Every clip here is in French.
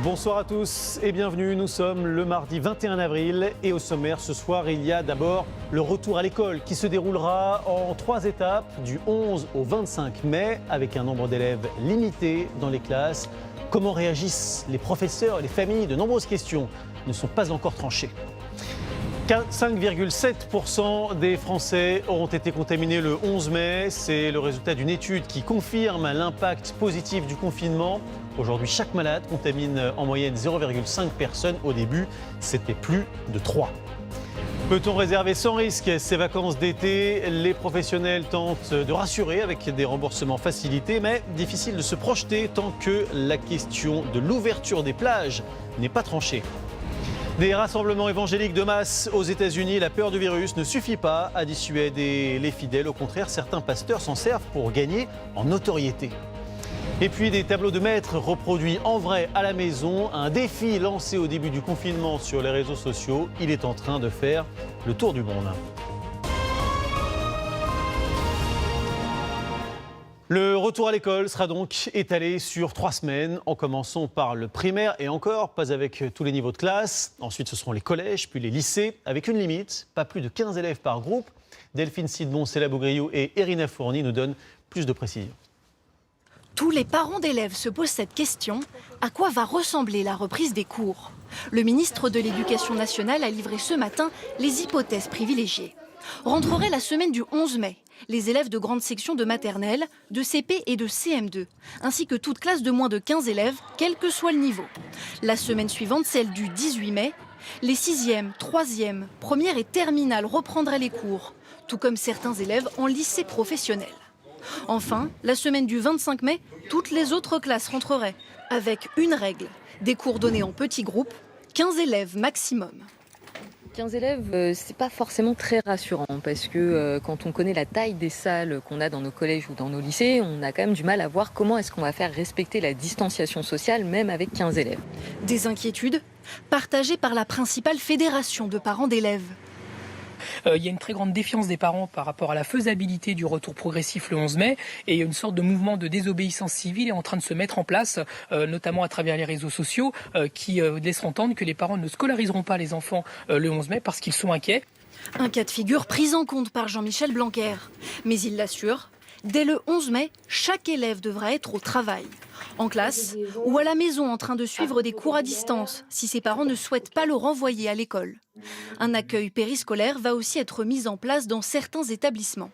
Bonsoir à tous et bienvenue. Nous sommes le mardi 21 avril et au sommaire ce soir, il y a d'abord le retour à l'école qui se déroulera en 3 étapes du 11 au 25 mai avec un nombre d'élèves limité dans les classes. Comment réagissent les professeurs et les familles? De nombreuses questions ne sont pas encore tranchées. 5,7% des Français auront été contaminés le 11 mai. C'est le résultat d'une étude qui confirme l'impact positif du confinement. Aujourd'hui, chaque malade contamine en moyenne 0,5 personnes. Au début, c'était plus de 3. Peut-on réserver sans risque ces vacances d'été? Les professionnels tentent de rassurer avec des remboursements facilités, mais difficile de se projeter tant que la question de l'ouverture des plages n'est pas tranchée. Des rassemblements évangéliques de masse aux États-Unis, la peur du virus ne suffit pas à dissuader les fidèles. Au contraire, certains pasteurs s'en servent pour gagner en notoriété. Et puis des tableaux de maîtres reproduits en vrai à la maison, un défi lancé au début du confinement sur les réseaux sociaux. Il est en train de faire le tour du monde. Le retour à l'école sera donc étalé sur 3 semaines, en commençant par le primaire et encore, pas avec tous les niveaux de classe. Ensuite, ce seront les collèges, puis les lycées, avec une limite, pas plus de 15 élèves par groupe. Delphine Sidbon, Céla Bougriou et Irina Fourni nous donnent plus de précisions. Tous les parents d'élèves se posent cette question, à quoi va ressembler la reprise des cours? Le ministre de l'Éducation nationale a livré ce matin les hypothèses privilégiées. Rentrerait la semaine du 11 mai. Les élèves de grande section de maternelle, de CP et de CM2, ainsi que toute classe de moins de 15 élèves, quel que soit le niveau. La semaine suivante, celle du 18 mai, les 6e, 3e, première et terminale reprendraient les cours, tout comme certains élèves en lycée professionnel. Enfin, la semaine du 25 mai, toutes les autres classes rentreraient, avec une règle, des cours donnés en petits groupes, 15 élèves maximum. 15 élèves, c'est pas forcément très rassurant parce que quand on connaît la taille des salles qu'on a dans nos collèges ou dans nos lycées, on a quand même du mal à voir comment est-ce qu'on va faire respecter la distanciation sociale même avec 15 élèves. Des inquiétudes partagées par la principale fédération de parents d'élèves. Il y a une très grande défiance des parents par rapport à la faisabilité du retour progressif le 11 mai et une sorte de mouvement de désobéissance civile est en train de se mettre en place, notamment à travers les réseaux sociaux qui laissent entendre que les parents ne scolariseront pas les enfants le 11 mai parce qu'ils sont inquiets. Un cas de figure pris en compte par Jean-Michel Blanquer. Mais il l'assure, dès le 11 mai, chaque élève devra être au travail. En classe ou à la maison en train de suivre des cours à distance si ses parents ne souhaitent pas le renvoyer à l'école. Un accueil périscolaire va aussi être mis en place dans certains établissements,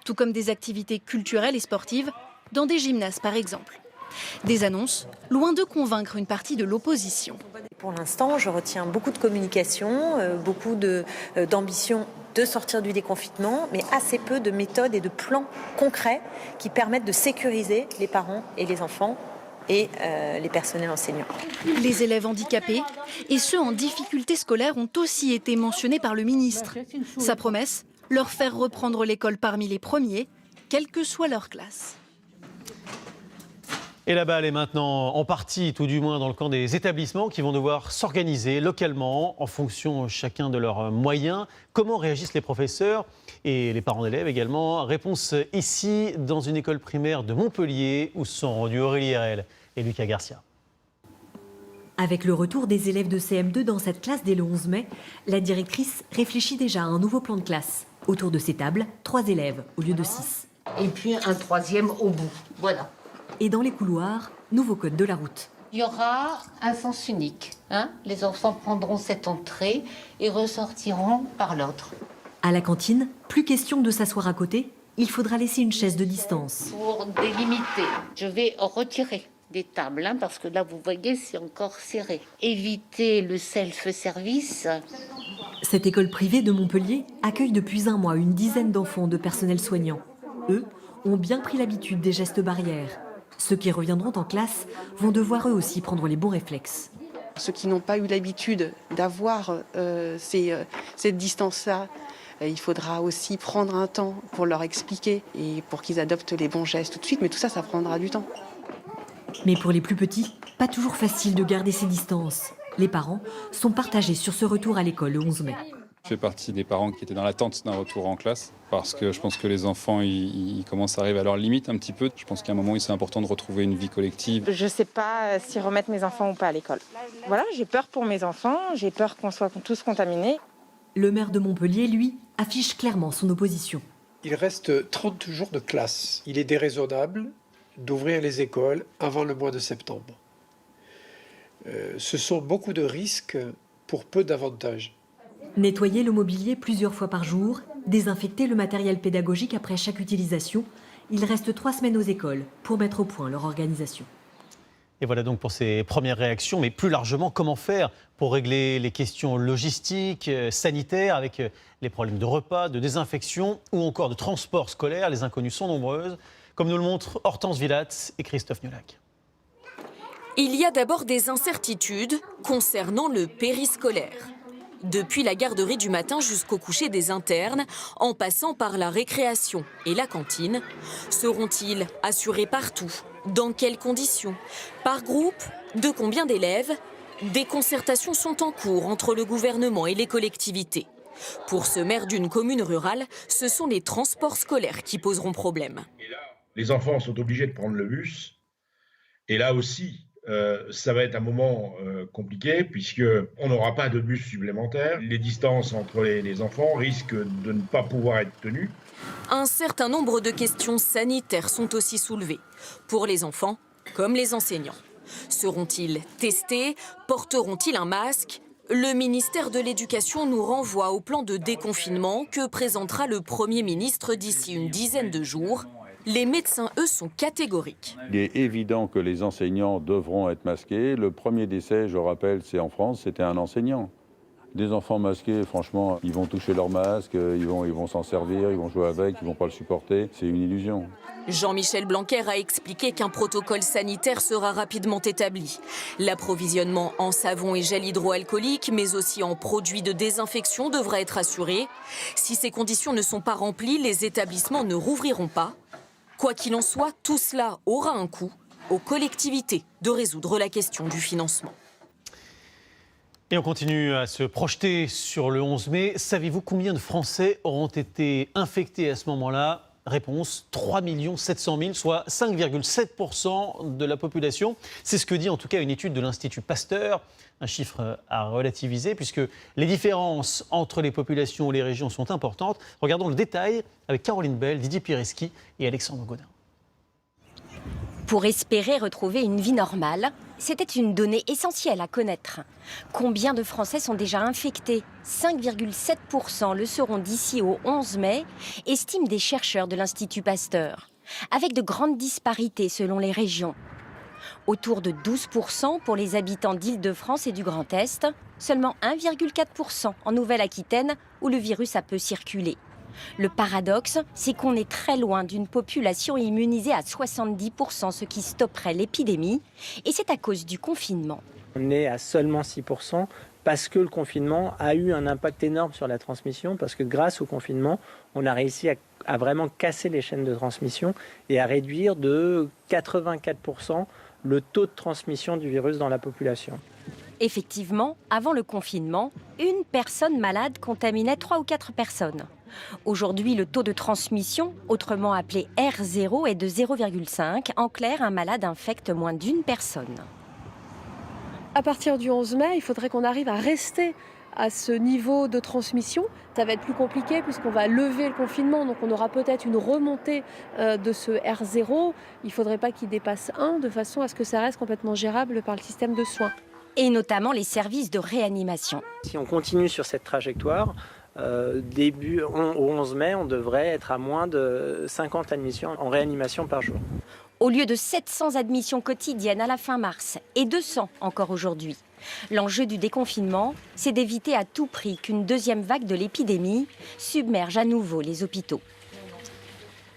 tout comme des activités culturelles et sportives, dans des gymnases par exemple. Des annonces loin de convaincre une partie de l'opposition. Pour l'instant, je retiens beaucoup de communication, beaucoup d'ambition de sortir du déconfinement, mais assez peu de méthodes et de plans concrets qui permettent de sécuriser les parents et les enfants et les personnels enseignants. Les élèves handicapés et ceux en difficulté scolaire ont aussi été mentionnés par le ministre. Sa promesse, leur faire reprendre l'école parmi les premiers, quelle que soit leur classe. Et la balle est maintenant en partie, tout du moins dans le camp des établissements qui vont devoir s'organiser localement en fonction chacun de leurs moyens. Comment réagissent les professeurs et les parents d'élèves également? Réponse ici dans une école primaire de Montpellier où se sont rendus Aurélie Herel et Lucas Garcia. Avec le retour des élèves de CM2 dans cette classe dès le 11 mai, la directrice réfléchit déjà à un nouveau plan de classe. Autour de ces tables, 3 élèves au lieu de 6. Et puis un 3e au bout, voilà. Et dans les couloirs, nouveau code de la route. Il y aura un sens unique. Les enfants prendront cette entrée et ressortiront par l'autre. À la cantine, plus question de s'asseoir à côté, il faudra laisser une chaise de distance. Pour délimiter, je vais retirer des tables, parce que là, vous voyez, c'est encore serré. Éviter le self-service. Cette école privée de Montpellier accueille depuis un mois une dizaine d'enfants de personnel soignant. Eux ont bien pris l'habitude des gestes barrières. Ceux qui reviendront en classe vont devoir eux aussi prendre les bons réflexes. Ceux qui n'ont pas eu l'habitude d'avoir cette distance-là, il faudra aussi prendre un temps pour leur expliquer et pour qu'ils adoptent les bons gestes tout de suite. Mais tout ça, ça prendra du temps. Mais pour les plus petits, pas toujours facile de garder ces distances. Les parents sont partagés sur ce retour à l'école le 11 mai. Je fais partie des parents qui étaient dans l'attente d'un retour en classe parce que je pense que les enfants ils commencent à arriver à leur limite un petit peu. Je pense qu'à un moment, c'est important de retrouver une vie collective. Je ne sais pas si remettre mes enfants ou pas à l'école. Voilà, j'ai peur pour mes enfants, j'ai peur qu'on soit tous contaminés. Le maire de Montpellier, lui, affiche clairement son opposition. Il reste 30 jours de classe. Il est déraisonnable d'ouvrir les écoles avant le mois de septembre. Ce sont beaucoup de risques pour peu d'avantages. Nettoyer le mobilier plusieurs fois par jour, désinfecter le matériel pédagogique après chaque utilisation. Il reste 3 semaines aux écoles pour mettre au point leur organisation. Et voilà donc pour ces premières réactions, mais plus largement, comment faire pour régler les questions logistiques, sanitaires, avec les problèmes de repas, de désinfection ou encore de transport scolaire. Les inconnues sont nombreuses, comme nous le montrent Hortense Villatte et Christophe Niolac. Il y a d'abord des incertitudes concernant le périscolaire. Depuis la garderie du matin jusqu'au coucher des internes, en passant par la récréation et la cantine, seront-ils assurés partout? Dans quelles conditions? Par groupe? De combien d'élèves? Des concertations sont en cours entre le gouvernement et les collectivités. Pour ce maire d'une commune rurale, ce sont les transports scolaires qui poseront problème. Les enfants sont obligés de prendre le bus. Et là aussi, ça va être un moment compliqué puisqu'on n'aura pas de bus supplémentaire. Les distances entre les enfants risquent de ne pas pouvoir être tenues. Un certain nombre de questions sanitaires sont aussi soulevées, pour les enfants comme les enseignants. Seront-ils testés? Porteront-ils un masque? Le ministère de l'Éducation nous renvoie au plan de déconfinement que présentera le Premier ministre d'ici une dizaine de jours. Les médecins, eux, sont catégoriques. Il est évident que les enseignants devront être masqués. Le premier décès, je rappelle, c'est en France, c'était un enseignant. Des enfants masqués, franchement, ils vont toucher leur masque, ils vont s'en servir, ils vont jouer avec, ils ne vont pas le supporter. C'est une illusion. Jean-Michel Blanquer a expliqué qu'un protocole sanitaire sera rapidement établi. L'approvisionnement en savon et gel hydroalcoolique, mais aussi en produits de désinfection, devra être assuré. Si ces conditions ne sont pas remplies, les établissements ne rouvriront pas. Quoi qu'il en soit, tout cela aura un coût. Aux collectivités de résoudre la question du financement. Et on continue à se projeter sur le 11 mai. Savez-vous combien de Français auront été infectés à ce moment-là? Réponse, 3 700 000, soit 5,7% de la population. C'est ce que dit en tout cas une étude de l'Institut Pasteur. Un chiffre à relativiser puisque les différences entre les populations et les régions sont importantes. Regardons le détail avec Caroline Bell, Didier Pireski et Alexandre Godin. Pour espérer retrouver une vie normale, c'était une donnée essentielle à connaître. Combien de Français sont déjà infectés? 5,7% le seront d'ici au 11 mai, estiment des chercheurs de l'Institut Pasteur, avec de grandes disparités selon les régions. Autour de 12% pour les habitants d'Île-de-France et du Grand Est, seulement 1,4% en Nouvelle-Aquitaine où le virus a peu circulé. Le paradoxe, c'est qu'on est très loin d'une population immunisée à 70%, ce qui stopperait l'épidémie, et c'est à cause du confinement. On est à seulement 6% parce que le confinement a eu un impact énorme sur la transmission, parce que grâce au confinement, on a réussi à vraiment casser les chaînes de transmission et à réduire de 84% le taux de transmission du virus dans la population. Effectivement, avant le confinement, une personne malade contaminait 3 ou 4 personnes. Aujourd'hui, le taux de transmission, autrement appelé R0, est de 0,5. En clair, un malade infecte moins d'une personne. À partir du 11 mai, il faudrait qu'on arrive à rester à ce niveau de transmission. Ça va être plus compliqué puisqu'on va lever le confinement, donc on aura peut-être une remontée de ce R0. Il ne faudrait pas qu'il dépasse 1 de façon à ce que ça reste complètement gérable par le système de soins. Et notamment les services de réanimation. Si on continue sur cette trajectoire, au 11 mai, on devrait être à moins de 50 admissions en réanimation par jour. Au lieu de 700 admissions quotidiennes à la fin mars et 200 encore aujourd'hui. L'enjeu du déconfinement, c'est d'éviter à tout prix qu'une deuxième vague de l'épidémie submerge à nouveau les hôpitaux.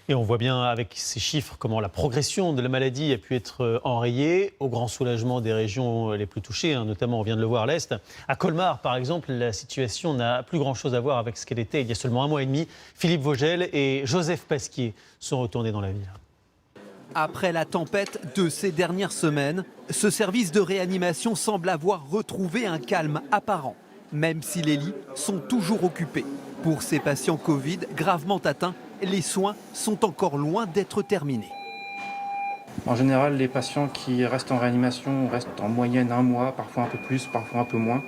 Et on voit bien avec ces chiffres comment la progression de la maladie a pu être enrayée, au grand soulagement des régions les plus touchées, notamment on vient de le voir à l'Est. À Colmar, par exemple, la situation n'a plus grand-chose à voir avec ce qu'elle était il y a seulement 1 mois et demi. Philippe Vogel et Joseph Pasquier sont retournés dans la ville. Après la tempête de ces dernières semaines, ce service de réanimation semble avoir retrouvé un calme apparent. même si les lits sont toujours occupés. Pour ces patients Covid gravement atteints, les soins sont encore loin d'être terminés. En général, les patients qui restent en réanimation restent en moyenne 1 mois, parfois un peu plus, parfois un peu moins.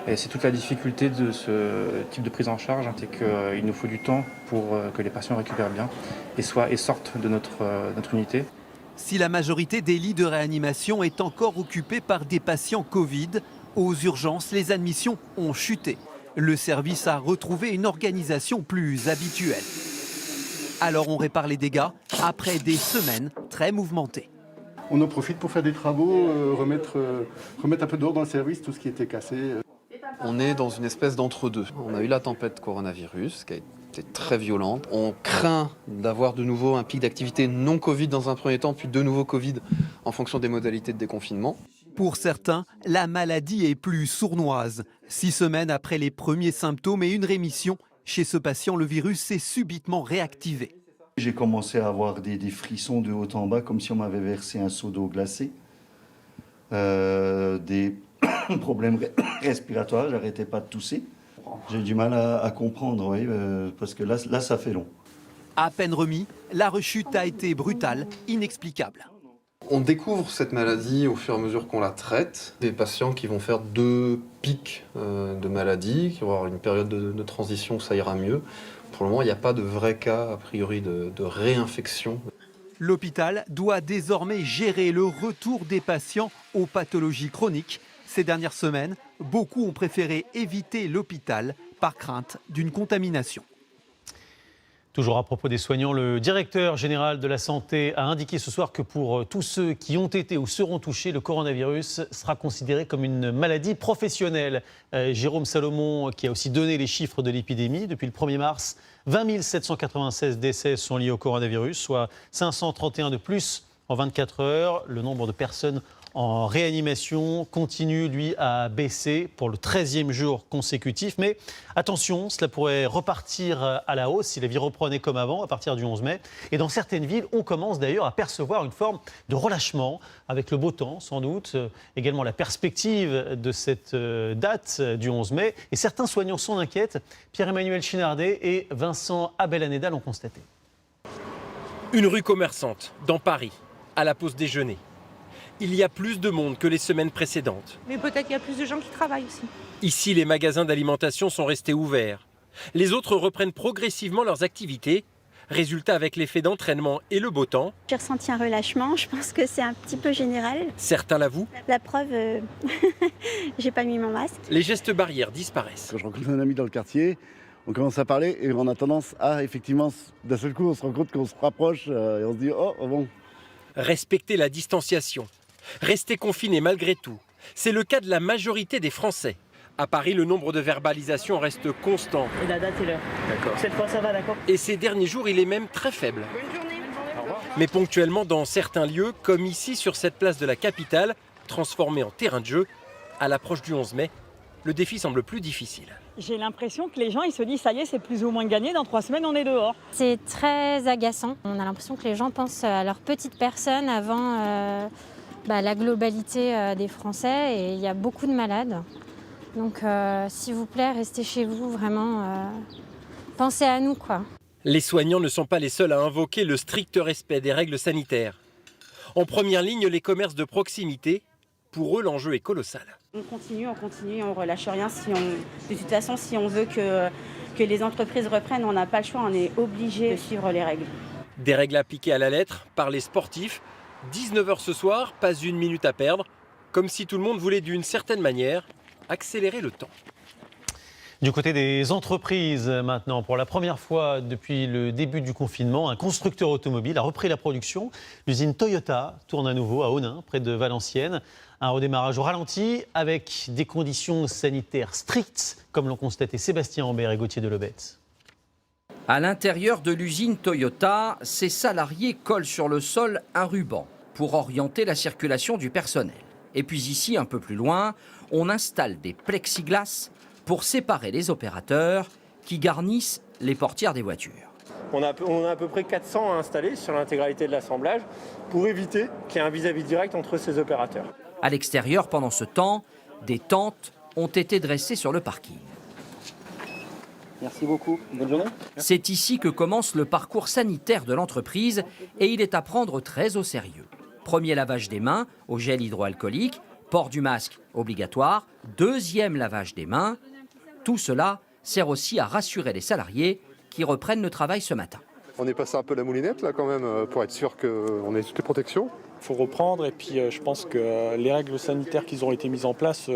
Et c'est toute la difficulté de ce type de prise en charge, c'est qu'il nous faut du temps pour que les patients récupèrent bien et sortent de notre unité. Si la majorité des lits de réanimation est encore occupée par des patients Covid, aux urgences, les admissions ont chuté. Le service a retrouvé une organisation plus habituelle. Alors on répare les dégâts après des semaines très mouvementées. On en profite pour faire des travaux, remettre un peu d'ordre dans le service, tout ce qui était cassé. On est dans une espèce d'entre-deux. On a eu la tempête coronavirus qui a été très violente. On craint d'avoir de nouveau un pic d'activité non Covid dans un premier temps, puis de nouveau Covid en fonction des modalités de déconfinement. Pour certains, la maladie est plus sournoise. 6 semaines après les premiers symptômes et une rémission, chez ce patient, le virus s'est subitement réactivé. J'ai commencé à avoir des frissons de haut en bas, comme si on m'avait versé un seau d'eau glacée. Des problèmes respiratoires, j'arrêtais pas de tousser. J'ai du mal à comprendre, oui, parce que là, ça fait long. À peine remis, la rechute a été brutale, inexplicable. On découvre cette maladie au fur et à mesure qu'on la traite. Des patients qui vont faire 2 pics de maladie, qui vont avoir une période de transition où ça ira mieux. Pour le moment, il n'y a pas de vrai cas, a priori, de réinfection. L'hôpital doit désormais gérer le retour des patients aux pathologies chroniques. Ces dernières semaines, beaucoup ont préféré éviter l'hôpital par crainte d'une contamination. Toujours à propos des soignants, le directeur général de la santé a indiqué ce soir que pour tous ceux qui ont été ou seront touchés, le coronavirus sera considéré comme une maladie professionnelle. Jérôme Salomon, qui a aussi donné les chiffres de l'épidémie, depuis le 1er mars, 20 796 décès sont liés au coronavirus, soit 531 de plus en 24 heures. Le nombre de personnes en réanimation continue, lui, à baisser pour le 13e jour consécutif. Mais attention, cela pourrait repartir à la hausse si la vie reprenait comme avant à partir du 11 mai. Et dans certaines villes, on commence d'ailleurs à percevoir une forme de relâchement avec le beau temps, sans doute. Également la perspective de cette date du 11 mai. Et certains soignants s'en inquiètent. Pierre-Emmanuel Chinardet et Vincent Abel-Hanédal l'ont constaté. Une rue commerçante, dans Paris, à la pause déjeuner. Il y a plus de monde que les semaines précédentes. Mais peut-être qu'il y a plus de gens qui travaillent aussi. Ici, les magasins d'alimentation sont restés ouverts. Les autres reprennent progressivement leurs activités. Résultat, avec l'effet d'entraînement et le beau temps. J'ai ressenti un relâchement, je pense que c'est un petit peu général. Certains l'avouent. La preuve, j'ai pas mis mon masque. Les gestes barrières disparaissent. Quand je rencontre un ami dans le quartier, on commence à parler et on a tendance à, effectivement, d'un seul coup, on se rend compte qu'on se rapproche et on se dit « oh bon ». Respecter la distanciation. Rester confiné malgré tout. C'est le cas de la majorité des Français. À Paris, le nombre de verbalisations reste constant. Et la date et l'heure. D'accord. Cette fois, ça va, d'accord. Et ces derniers jours, il est même très faible. Bonne journée. Au revoir. Mais ponctuellement, dans certains lieux, comme ici sur cette place de la capitale, transformée en terrain de jeu, à l'approche du 11 mai, le défi semble plus difficile. J'ai l'impression que les gens ils se disent ça y est, c'est plus ou moins gagné, dans 3 semaines on est dehors. C'est très agaçant. On a l'impression que les gens pensent à leur petite personne avant la globalité des Français et il y a beaucoup de malades. Donc s'il vous plaît, restez chez vous, vraiment, pensez à nous, quoi. Les soignants ne sont pas les seuls à invoquer le strict respect des règles sanitaires. En première ligne, les commerces de proximité. Pour eux, l'enjeu est colossal. On continue, on relâche rien. De toute façon, si on veut que les entreprises reprennent, on n'a pas le choix, on est obligé de suivre les règles. Des règles appliquées à la lettre par les sportifs. 19h ce soir, pas une minute à perdre. Comme si tout le monde voulait d'une certaine manière accélérer le temps. Du côté des entreprises maintenant, pour la première fois depuis le début du confinement, un constructeur automobile a repris la production. L'usine Toyota tourne à nouveau à Onnaing, près de Valenciennes. Un redémarrage au ralenti avec des conditions sanitaires strictes, comme l'ont constaté Sébastien Ambert et Gauthier Delobette. À l'intérieur de l'usine Toyota, ses salariés collent sur le sol un ruban pour orienter la circulation du personnel. Et puis ici, un peu plus loin, on installe des plexiglas pour séparer les opérateurs qui garnissent les portières des voitures. On a à peu près 400 à installer sur l'intégralité de l'assemblage pour éviter qu'il y ait un vis-à-vis direct entre ces opérateurs. À l'extérieur, pendant ce temps, des tentes ont été dressés sur le parking. Merci beaucoup. Bonne journée. C'est ici que commence le parcours sanitaire de l'entreprise et il est à prendre très au sérieux. Premier lavage des mains au gel hydroalcoolique, port du masque obligatoire, deuxième lavage des mains. Tout cela sert aussi à rassurer les salariés qui reprennent le travail ce matin. On est passé un peu la moulinette là quand même pour être sûr qu'on ait toutes les protections. Il faut reprendre et puis je pense que les règles sanitaires qui ont été mises en place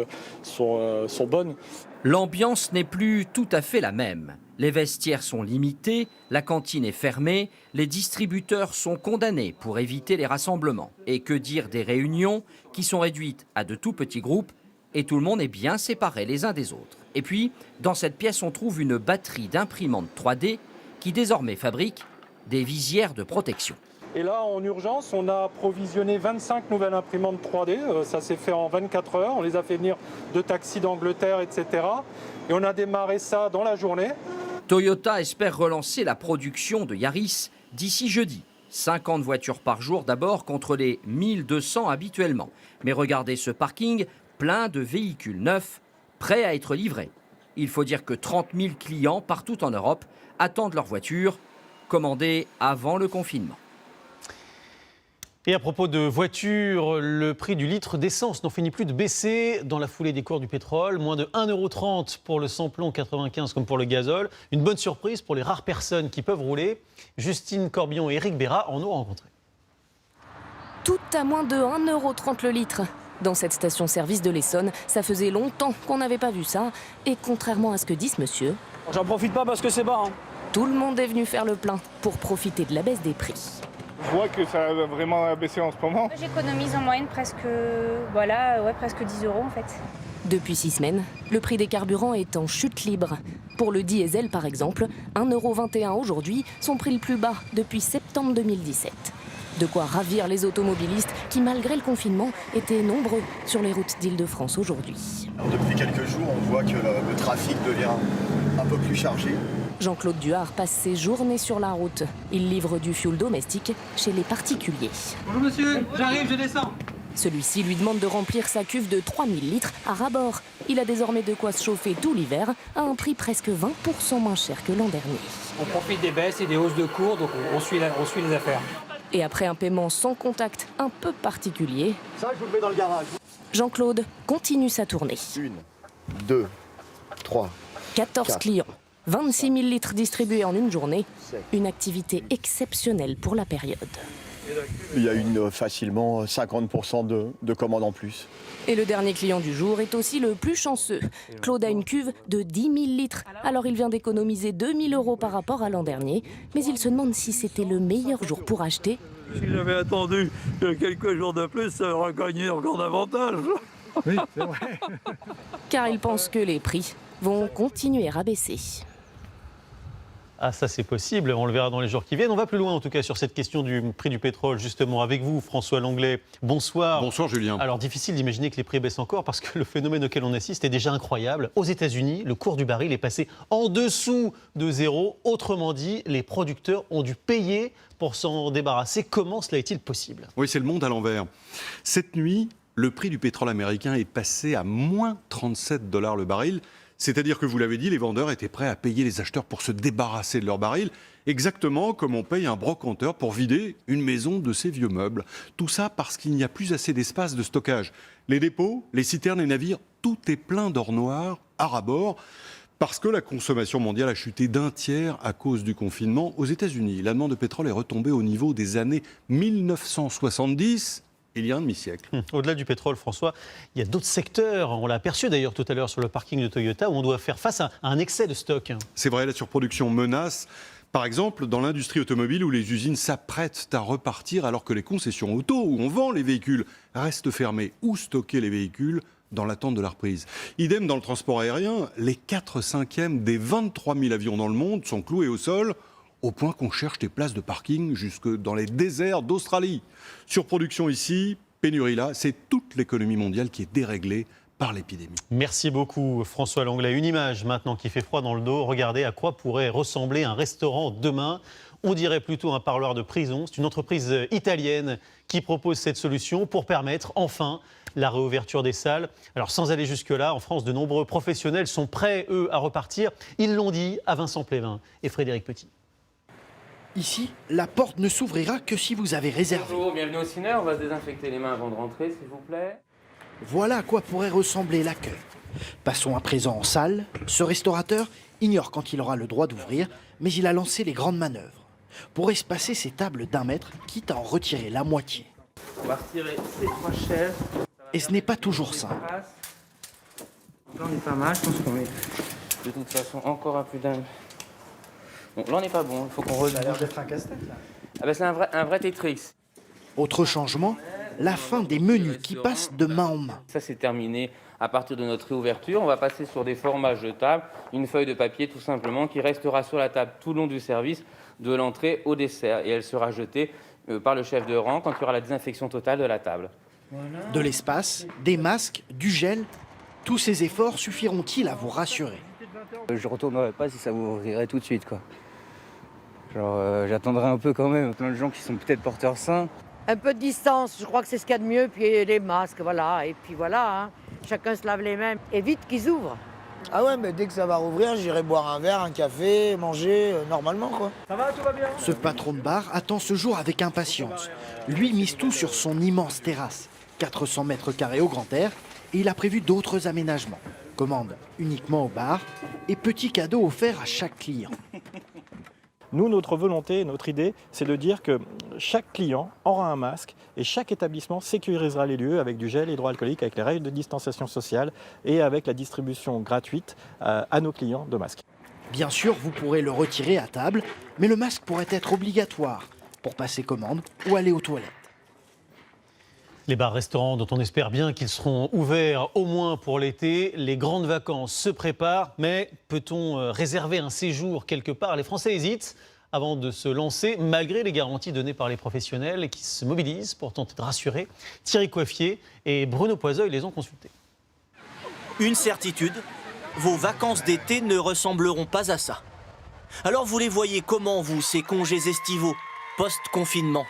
sont bonnes. L'ambiance n'est plus tout à fait la même. Les vestiaires sont limités, la cantine est fermée, les distributeurs sont condamnés pour éviter les rassemblements. Et que dire des réunions qui sont réduites à de tout petits groupes et tout le monde est bien séparé les uns des autres. Et puis, dans cette pièce, on trouve une batterie d'imprimantes 3D qui désormais fabrique des visières de protection. Et là, en urgence, on a provisionné 25 nouvelles imprimantes 3D. Ça s'est fait en 24 heures. On les a fait venir de taxis d'Angleterre, etc. Et on a démarré ça dans la journée. Toyota espère relancer la production de Yaris d'ici jeudi. 50 voitures par jour d'abord contre les 1200 habituellement. Mais regardez ce parking plein de véhicules neufs prêts à être livrés. Il faut dire que 30 000 clients partout en Europe attendent leur voiture commandée avant le confinement. Et à propos de voitures, le prix du litre d'essence n'en finit plus de baisser dans la foulée des cours du pétrole. Moins de 1,30 € pour le samplon 95 comme pour le gazole. Une bonne surprise pour les rares personnes qui peuvent rouler. Justine Corbion et Eric Béra en ont rencontré. Tout à moins de 1,30 € le litre. Dans cette station-service de l'Essonne, ça faisait longtemps qu'on n'avait pas vu ça. Et contrairement à ce que dit ce monsieur... J'en profite pas parce que c'est bas. Tout le monde est venu faire le plein pour profiter de la baisse des prix. Je vois que ça a vraiment baissé en ce moment. J'économise en moyenne presque 10 € en fait. Depuis 6 semaines, le prix des carburants est en chute libre. Pour le diesel par exemple, 1,21 € aujourd'hui, son prix le plus bas depuis septembre 2017. De quoi ravir les automobilistes qui, malgré le confinement, étaient nombreux sur les routes d'Île-de-France aujourd'hui. Depuis quelques jours, on voit que le trafic devient un peu plus chargé. Jean-Claude Duhard passe ses journées sur la route. Il livre du fioul domestique chez les particuliers. Bonjour monsieur, j'arrive, je descends. Celui-ci lui demande de remplir sa cuve de 3000 litres à ras-bord. Il a désormais de quoi se chauffer tout l'hiver à un prix presque 20% moins cher que l'an dernier. On profite des baisses et des hausses de cours, donc on suit les affaires. Et après un paiement sans contact un peu particulier, ça, je vous le mets dans le garage. Jean-Claude continue sa tournée. 1, 2, 3, 14 4. clients, 26 000 litres distribués en une journée. Une activité exceptionnelle pour la période. Il y a facilement 50% de commandes en plus. Et le dernier client du jour est aussi le plus chanceux. Claude a une cuve de 10 000 litres. Alors il vient d'économiser 2 000 € par rapport à l'an dernier. Mais il se demande si c'était le meilleur jour pour acheter. Si j'avais attendu quelques jours de plus, ça aurait gagné encore davantage. Oui, c'est vrai. Car il pense que les prix vont continuer à baisser. Ah, ça c'est possible, on le verra dans les jours qui viennent. On va plus loin en tout cas sur cette question du prix du pétrole, justement avec vous, François Langlais. Bonsoir. Bonsoir Julien. Alors difficile d'imaginer que les prix baissent encore parce que le phénomène auquel on assiste est déjà incroyable. Aux États-Unis, le cours du baril est passé en dessous de zéro. Autrement dit, les producteurs ont dû payer pour s'en débarrasser. Comment cela est-il possible? Oui, c'est le monde à l'envers. Cette nuit, le prix du pétrole américain est passé à moins 37 $ le baril. C'est-à-dire que, vous l'avez dit, les vendeurs étaient prêts à payer les acheteurs pour se débarrasser de leurs barils, exactement comme on paye un brocanteur pour vider une maison de ses vieux meubles. Tout ça parce qu'il n'y a plus assez d'espace de stockage. Les dépôts, les citernes, les navires, tout est plein d'or noir à ras-bord. Parce que la consommation mondiale a chuté d'1 tiers à cause du confinement aux États-Unis. La demande de pétrole est retombée au niveau des années 1970. Il y a un demi-siècle. Au-delà du pétrole, François, il y a d'autres secteurs, on l'a aperçu d'ailleurs tout à l'heure sur le parking de Toyota, où on doit faire face à un excès de stock. C'est vrai, la surproduction menace. Par exemple, dans l'industrie automobile où les usines s'apprêtent à repartir alors que les concessions auto, où on vend les véhicules, restent fermées. Où stocker les véhicules dans l'attente de la reprise? Idem dans le transport aérien, les 4/5 des 23 000 avions dans le monde sont cloués au sol, au point qu'on cherche des places de parking jusque dans les déserts d'Australie. Surproduction ici, pénurie là, c'est toute l'économie mondiale qui est déréglée par l'épidémie. Merci beaucoup François Langlais. Une image maintenant qui fait froid dans le dos. Regardez à quoi pourrait ressembler un restaurant demain. On dirait plutôt un parloir de prison. C'est une entreprise italienne qui propose cette solution pour permettre enfin la réouverture des salles. Alors sans aller jusque-là, en France, de nombreux professionnels sont prêts, eux, à repartir. Ils l'ont dit à Vincent Plévin et Frédéric Petit. Ici, la porte ne s'ouvrira que si vous avez réservé. Bonjour, bienvenue au ciné. On va se désinfecter les mains avant de rentrer, s'il vous plaît. Voilà à quoi pourrait ressembler l'accueil. Passons à présent en salle. Ce restaurateur ignore quand il aura le droit d'ouvrir, mais il a lancé les grandes manœuvres pour espacer ces tables d'1 mètre, quitte à en retirer la moitié. On va retirer ces 3 chaises. Et ce n'est pas toujours simple. Là, on est pas mal. Je pense qu'on est de toute façon encore à plus d'un. Bon, là, on n'est pas bon. Il faut qu'on redouble. Ça a l'air d'être un casse-tête, là. Ah ben, c'est un vrai Tetris. Autre changement, la fin des menus qui passent de main en main. Ça, c'est terminé à partir de notre réouverture. On va passer sur des formats jetables, une feuille de papier tout simplement qui restera sur la table tout le long du service, de l'entrée au dessert. Et elle sera jetée par le chef de rang quand il y aura la désinfection totale de la table. De l'espace, des masques, du gel, tous ces efforts suffiront-ils à vous rassurer? Je ne retournerai pas si ça vous ouvrirait tout de suite, quoi. Genre, j'attendrai un peu quand même. Plein de gens qui sont peut-être porteurs sains. Un peu de distance, je crois que c'est ce qu'il y a de mieux, puis les masques, voilà. Et puis voilà, hein. Chacun se lave les mains. Et vite qu'ils ouvrent. Ah ouais, mais dès que ça va rouvrir, j'irai boire un verre, un café, manger normalement, quoi. Ça va, tout va bien? Ce patron de bar attend ce jour avec impatience. Lui mise tout sur son immense terrasse, 400 mètres carrés au grand air, et il a prévu d'autres aménagements. Commande uniquement au bar et petits cadeaux offerts à chaque client. Nous, notre volonté, notre idée, c'est de dire que chaque client aura un masque et chaque établissement sécurisera les lieux avec du gel hydroalcoolique, avec les règles de distanciation sociale et avec la distribution gratuite à nos clients de masques. Bien sûr, vous pourrez le retirer à table, mais le masque pourrait être obligatoire pour passer commande ou aller aux toilettes. Les bars-restaurants dont on espère bien qu'ils seront ouverts au moins pour l'été, les grandes vacances se préparent, mais peut-on réserver un séjour quelque part? Les Français hésitent avant de se lancer, malgré les garanties données par les professionnels qui se mobilisent pour tenter de rassurer. Thierry Coiffier et Bruno Poiseuil les ont consultés. Une certitude, vos vacances d'été ne ressembleront pas à ça. Alors vous les voyez comment, vous, ces congés estivaux, post-confinement?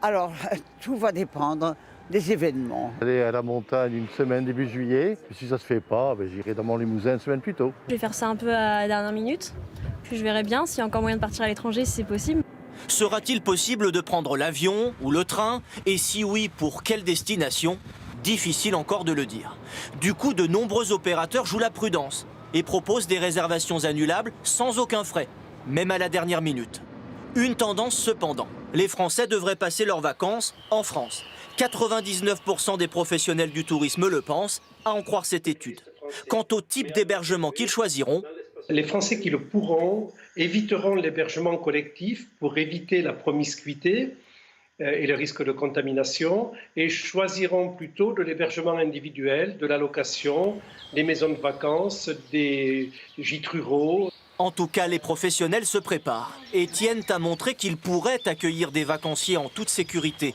Alors, tout va dépendre des événements. Aller à la montagne une semaine début juillet, et si ça se fait pas, j'irai dans mon Limousin une semaine plus tôt. Je vais faire ça un peu à la dernière minute, puis je verrai bien s'il y a encore moyen de partir à l'étranger si c'est possible. Sera-t-il possible de prendre l'avion ou le train? Et si oui, pour quelle destination? Difficile encore de le dire. Du coup, de nombreux opérateurs jouent la prudence et proposent des réservations annulables sans aucun frais, même à la dernière minute. Une tendance cependant, les Français devraient passer leurs vacances en France. 99% des professionnels du tourisme le pensent, à en croire cette étude. Quant au type d'hébergement qu'ils choisiront, les Français qui le pourront éviteront l'hébergement collectif pour éviter la promiscuité et le risque de contamination et choisiront plutôt de l'hébergement individuel, de la location, des maisons de vacances, des gîtes ruraux. En tout cas, les professionnels se préparent et tiennent à montrer qu'ils pourraient accueillir des vacanciers en toute sécurité,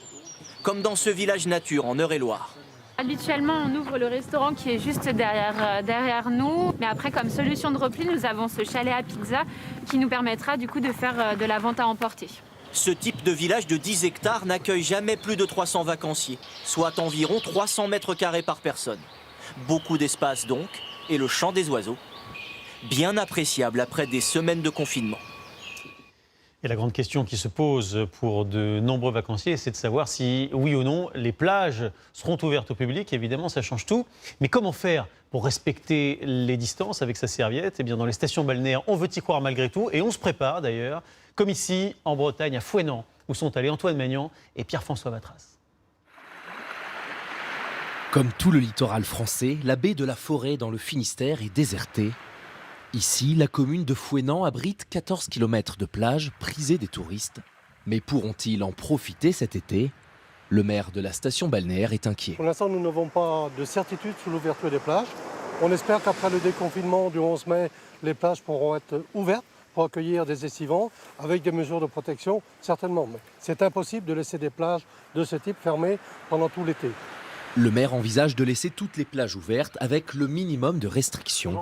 comme dans ce village nature en Eure-et-Loire. Habituellement, on ouvre le restaurant qui est juste derrière nous. Mais après, comme solution de repli, nous avons ce chalet à pizza qui nous permettra du coup de faire de la vente à emporter. Ce type de village de 10 hectares n'accueille jamais plus de 300 vacanciers, soit environ 300 mètres carrés par personne. Beaucoup d'espace donc, et le chant des oiseaux, bien appréciable après des semaines de confinement. Et la grande question qui se pose pour de nombreux vacanciers, c'est de savoir si, oui ou non, les plages seront ouvertes au public. Évidemment, ça change tout. Mais comment faire pour respecter les distances avec sa serviette? Eh bien, dans les stations balnéaires, on veut y croire malgré tout. Et on se prépare d'ailleurs, comme ici, en Bretagne, à Fouesnant, où sont allés Antoine Magnan et Pierre-François Vatras. Comme tout le littoral français, la baie de la Forêt dans le Finistère est désertée. Ici, la commune de Fouesnant abrite 14 km de plage prisées des touristes. Mais pourront-ils en profiter cet été? Le maire de la station balnéaire est inquiet. Pour l'instant, nous n'avons pas de certitude sur l'ouverture des plages. On espère qu'après le déconfinement du 11 mai, les plages pourront être ouvertes pour accueillir des estivants avec des mesures de protection, certainement. Mais c'est impossible de laisser des plages de ce type fermées pendant tout l'été. Le maire envisage de laisser toutes les plages ouvertes avec le minimum de restrictions.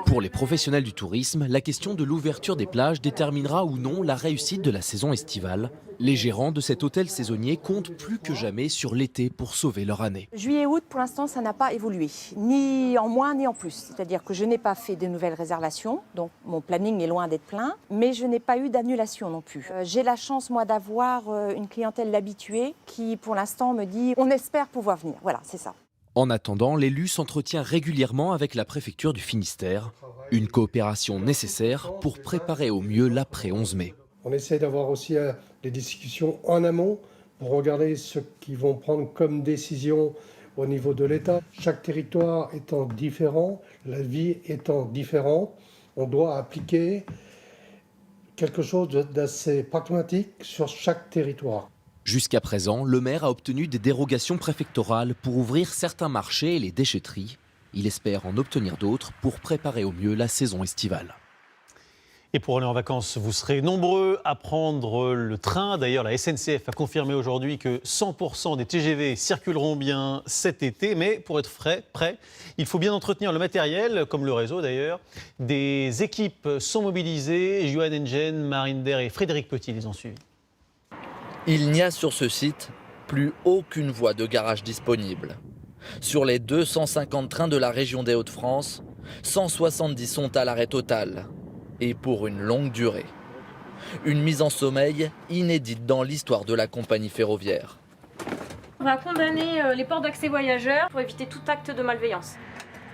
Pour les professionnels du tourisme, la question de l'ouverture des plages déterminera ou non la réussite de la saison estivale. Les gérants de cet hôtel saisonnier comptent plus que jamais sur l'été pour sauver leur année. Juillet-août, pour l'instant, ça n'a pas évolué, ni en moins ni en plus. C'est-à-dire que je n'ai pas fait de nouvelles réservations, donc mon planning est loin d'être plein, mais je n'ai pas eu d'annulation non plus. J'ai la chance, moi, d'avoir une clientèle habituée qui, pour l'instant, me dit « on espère pouvoir venir ». Voilà, c'est ça. En attendant, l'élu s'entretient régulièrement avec la préfecture du Finistère. Une coopération nécessaire pour préparer au mieux l'après 11 mai. On essaie d'avoir aussi des discussions en amont pour regarder ce qu'ils vont prendre comme décision au niveau de l'État. Chaque territoire étant différent, la vie étant différente, on doit appliquer quelque chose d'assez pragmatique sur chaque territoire. Jusqu'à présent, le maire a obtenu des dérogations préfectorales pour ouvrir certains marchés et les déchetteries. Il espère en obtenir d'autres pour préparer au mieux la saison estivale. Et pour aller en vacances, vous serez nombreux à prendre le train. D'ailleurs, la SNCF a confirmé aujourd'hui que 100% des TGV circuleront bien cet été. Mais pour être prêt, il faut bien entretenir le matériel, comme le réseau d'ailleurs. Des équipes sont mobilisées. Johan Engen, Marine Der et Frédéric Petit les ont suivis. Il n'y a sur ce site plus aucune voie de garage disponible. Sur les 250 trains de la région des Hauts-de-France, 170 sont à l'arrêt total. Et pour une longue durée. Une mise en sommeil inédite dans l'histoire de la compagnie ferroviaire. On va condamner les ports d'accès voyageurs pour éviter tout acte de malveillance.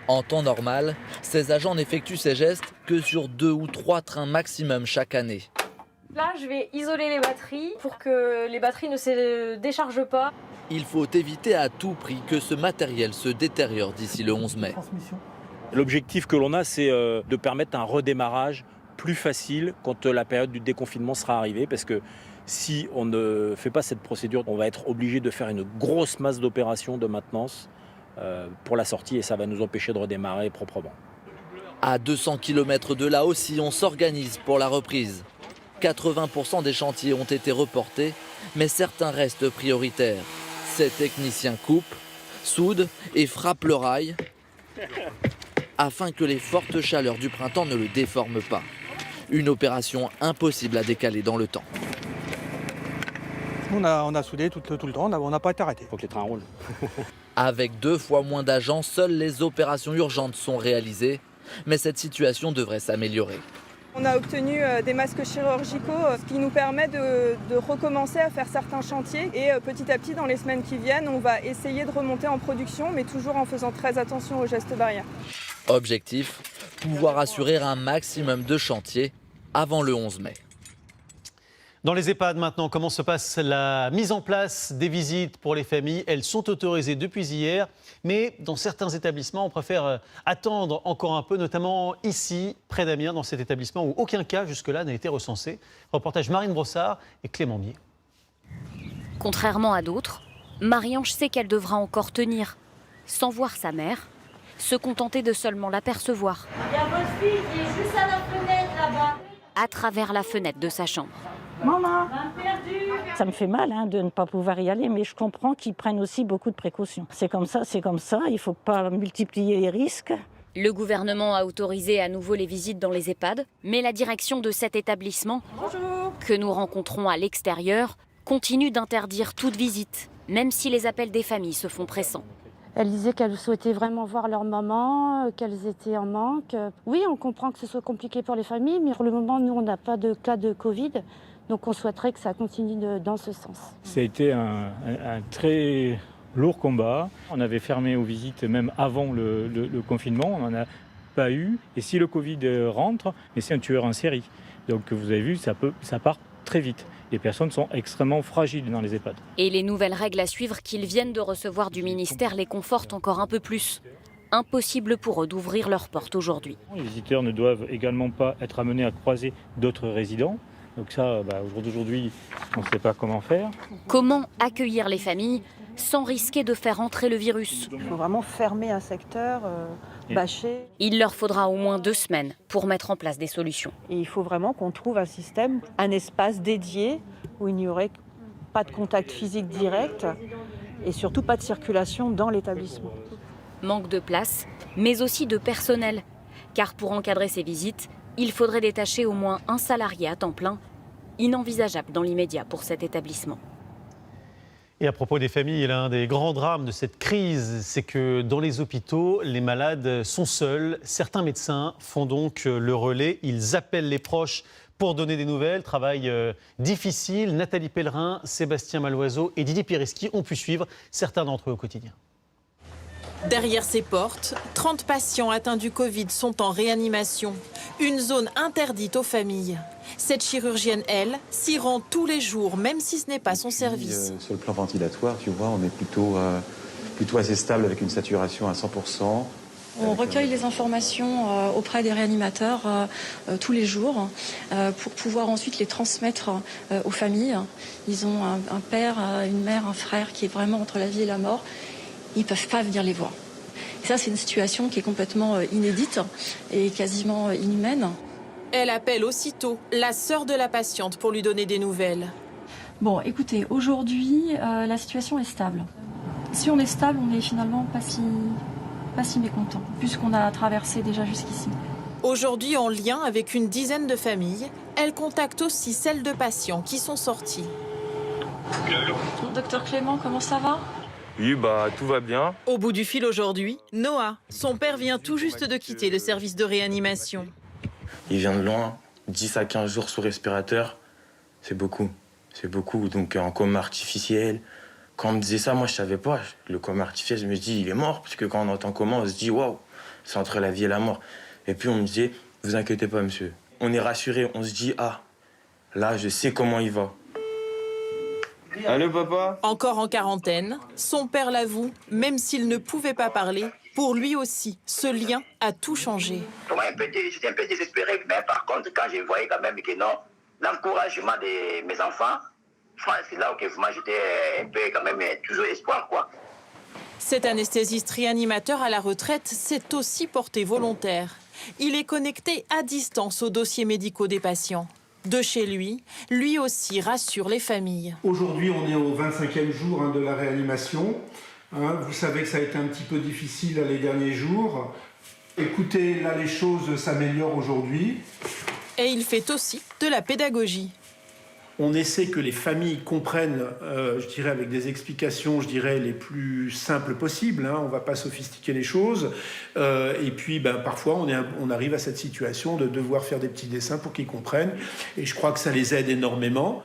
En temps normal, ces agents n'effectuent ces gestes que sur 2 ou 3 trains maximum chaque année. Là, je vais isoler les batteries pour que les batteries ne se déchargent pas. Il faut éviter à tout prix que ce matériel se détériore d'ici le 11 mai. L'objectif que l'on a, c'est de permettre un redémarrage plus facile quand la période du déconfinement sera arrivée. Parce que si on ne fait pas cette procédure, on va être obligé de faire une grosse masse d'opérations de maintenance pour la sortie et ça va nous empêcher de redémarrer proprement. À 200 km de là aussi, on s'organise pour la reprise. 80% des chantiers ont été reportés, mais certains restent prioritaires. Ces techniciens coupent, soudent et frappent le rail afin que les fortes chaleurs du printemps ne le déforment pas. Une opération impossible à décaler dans le temps. On a soudé tout le temps, on n'a pas été arrêté. Il faut que les trains roulent. Avec 2 fois moins d'agents, seules les opérations urgentes sont réalisées. Mais cette situation devrait s'améliorer. On a obtenu des masques chirurgicaux, ce qui nous permet de recommencer à faire certains chantiers. Et petit à petit, dans les semaines qui viennent, on va essayer de remonter en production, mais toujours en faisant très attention aux gestes barrières. Objectif, pouvoir assurer un maximum de chantiers avant le 11 mai. Dans les EHPAD maintenant, comment se passe la mise en place des visites pour les familles? Elles sont autorisées depuis hier, mais dans certains établissements, on préfère attendre encore un peu, notamment ici, près d'Amiens, dans cet établissement où aucun cas jusque-là n'a été recensé. Reportage Marine Brossard et Clément Bier. Contrairement à d'autres, Marie-Ange sait qu'elle devra encore tenir, sans voir sa mère, se contenter de seulement l'apercevoir. Il y a votre fille qui est juste à la fenêtre là-bas. À travers la fenêtre de sa chambre. Maman, ça me fait mal de ne pas pouvoir y aller, mais je comprends qu'ils prennent aussi beaucoup de précautions. C'est comme ça, il ne faut pas multiplier les risques. Le gouvernement a autorisé à nouveau les visites dans les EHPAD, mais la direction de cet établissement, que nous rencontrons à l'extérieur, continue d'interdire toute visite, même si les appels des familles se font pressants. Elles disaient qu'elles souhaitaient vraiment voir leur maman, qu'elles étaient en manque. Oui, on comprend que ce soit compliqué pour les familles, mais pour le moment, nous, on n'a pas de cas de Covid. Donc on souhaiterait que ça continue dans ce sens. Ça a été un très lourd combat. On avait fermé aux visites même avant le confinement, on n'en a pas eu. Et si le Covid rentre, mais c'est un tueur en série. Donc vous avez vu, ça part très vite. Les personnes sont extrêmement fragiles dans les EHPAD. Et les nouvelles règles à suivre qu'ils viennent de recevoir du ministère les confortent encore un peu plus. Impossible pour eux d'ouvrir leurs portes aujourd'hui. Les visiteurs ne doivent également pas être amenés à croiser d'autres résidents. Donc ça, au jour d'aujourd'hui, on ne sait pas comment faire. Comment accueillir les familles sans risquer de faire entrer le virus? Il faut vraiment fermer un secteur, bâcher. Il leur faudra au moins 2 semaines pour mettre en place des solutions. Et il faut vraiment qu'on trouve un système, un espace dédié où il n'y aurait pas de contact physique direct et surtout pas de circulation dans l'établissement. Manque de place, mais aussi de personnel. Car pour encadrer ces visites, il faudrait détacher au moins un salarié à temps plein, inenvisageable dans l'immédiat pour cet établissement. Et à propos des familles, l'un des grands drames de cette crise, c'est que dans les hôpitaux, les malades sont seuls. Certains médecins font donc le relais. Ils appellent les proches pour donner des nouvelles. Travail difficile. Nathalie Pellerin, Sébastien Maloiseau et Didier Pirisky ont pu suivre certains d'entre eux au quotidien. Derrière ces portes, 30 patients atteints du Covid sont en réanimation. Une zone interdite aux familles. Cette chirurgienne, elle, s'y rend tous les jours, même si ce n'est pas son service. Sur le plan ventilatoire, tu vois, on est plutôt assez stable avec une saturation à 100%. On recueille les informations auprès des réanimateurs tous les jours pour pouvoir ensuite les transmettre aux familles. Ils ont un père, une mère, un frère qui est vraiment entre la vie et la mort. Ils ne peuvent pas venir les voir. Et ça, c'est une situation qui est complètement inédite et quasiment inhumaine. Elle appelle aussitôt la sœur de la patiente pour lui donner des nouvelles. Bon, écoutez, aujourd'hui, la situation est stable. Si on est stable, on n'est finalement pas si mécontent, puisqu'on a traversé déjà jusqu'ici. Aujourd'hui, en lien avec une dizaine de familles, elle contacte aussi celles de patients qui sont sortis. Docteur Clément, comment ça va ? Oui, tout va bien. Au bout du fil aujourd'hui, Noah. Son père vient tout juste de quitter le service de réanimation. Il vient de loin, 10 à 15 jours sous respirateur, c'est beaucoup. C'est beaucoup, donc en coma artificiel. Quand on me disait ça, moi je savais pas. Le coma artificiel, je me dis, il est mort, parce que quand on entend coma, on se dit, waouh, c'est entre la vie et la mort. Et puis on me disait, vous inquiétez pas, monsieur. On est rassuré, on se dit, ah, là, je sais comment il va. Allô, papa? Encore en quarantaine, son père l'avoue, même s'il ne pouvait pas parler, pour lui aussi, ce lien a tout changé. J'étais un peu désespéré, mais par contre, quand je voyais quand même que non, l'encouragement de mes enfants, c'est là où moi j'étais un peu quand même toujours espoir, quoi. Cet anesthésiste réanimateur à la retraite s'est aussi porté volontaire. Il est connecté à distance aux dossiers médicaux des patients. De chez lui, lui aussi rassure les familles. Aujourd'hui, on est au 25e jour de la réanimation. Vous savez que ça a été un petit peu difficile les derniers jours. Écoutez, là, les choses s'améliorent aujourd'hui. Et il fait aussi de la pédagogie. On essaie que les familles comprennent, je dirais, avec des explications, je dirais, les plus simples possibles. On ne va pas sophistiquer les choses. Et puis, parfois, on arrive à cette situation de devoir faire des petits dessins pour qu'ils comprennent. Et je crois que ça les aide énormément.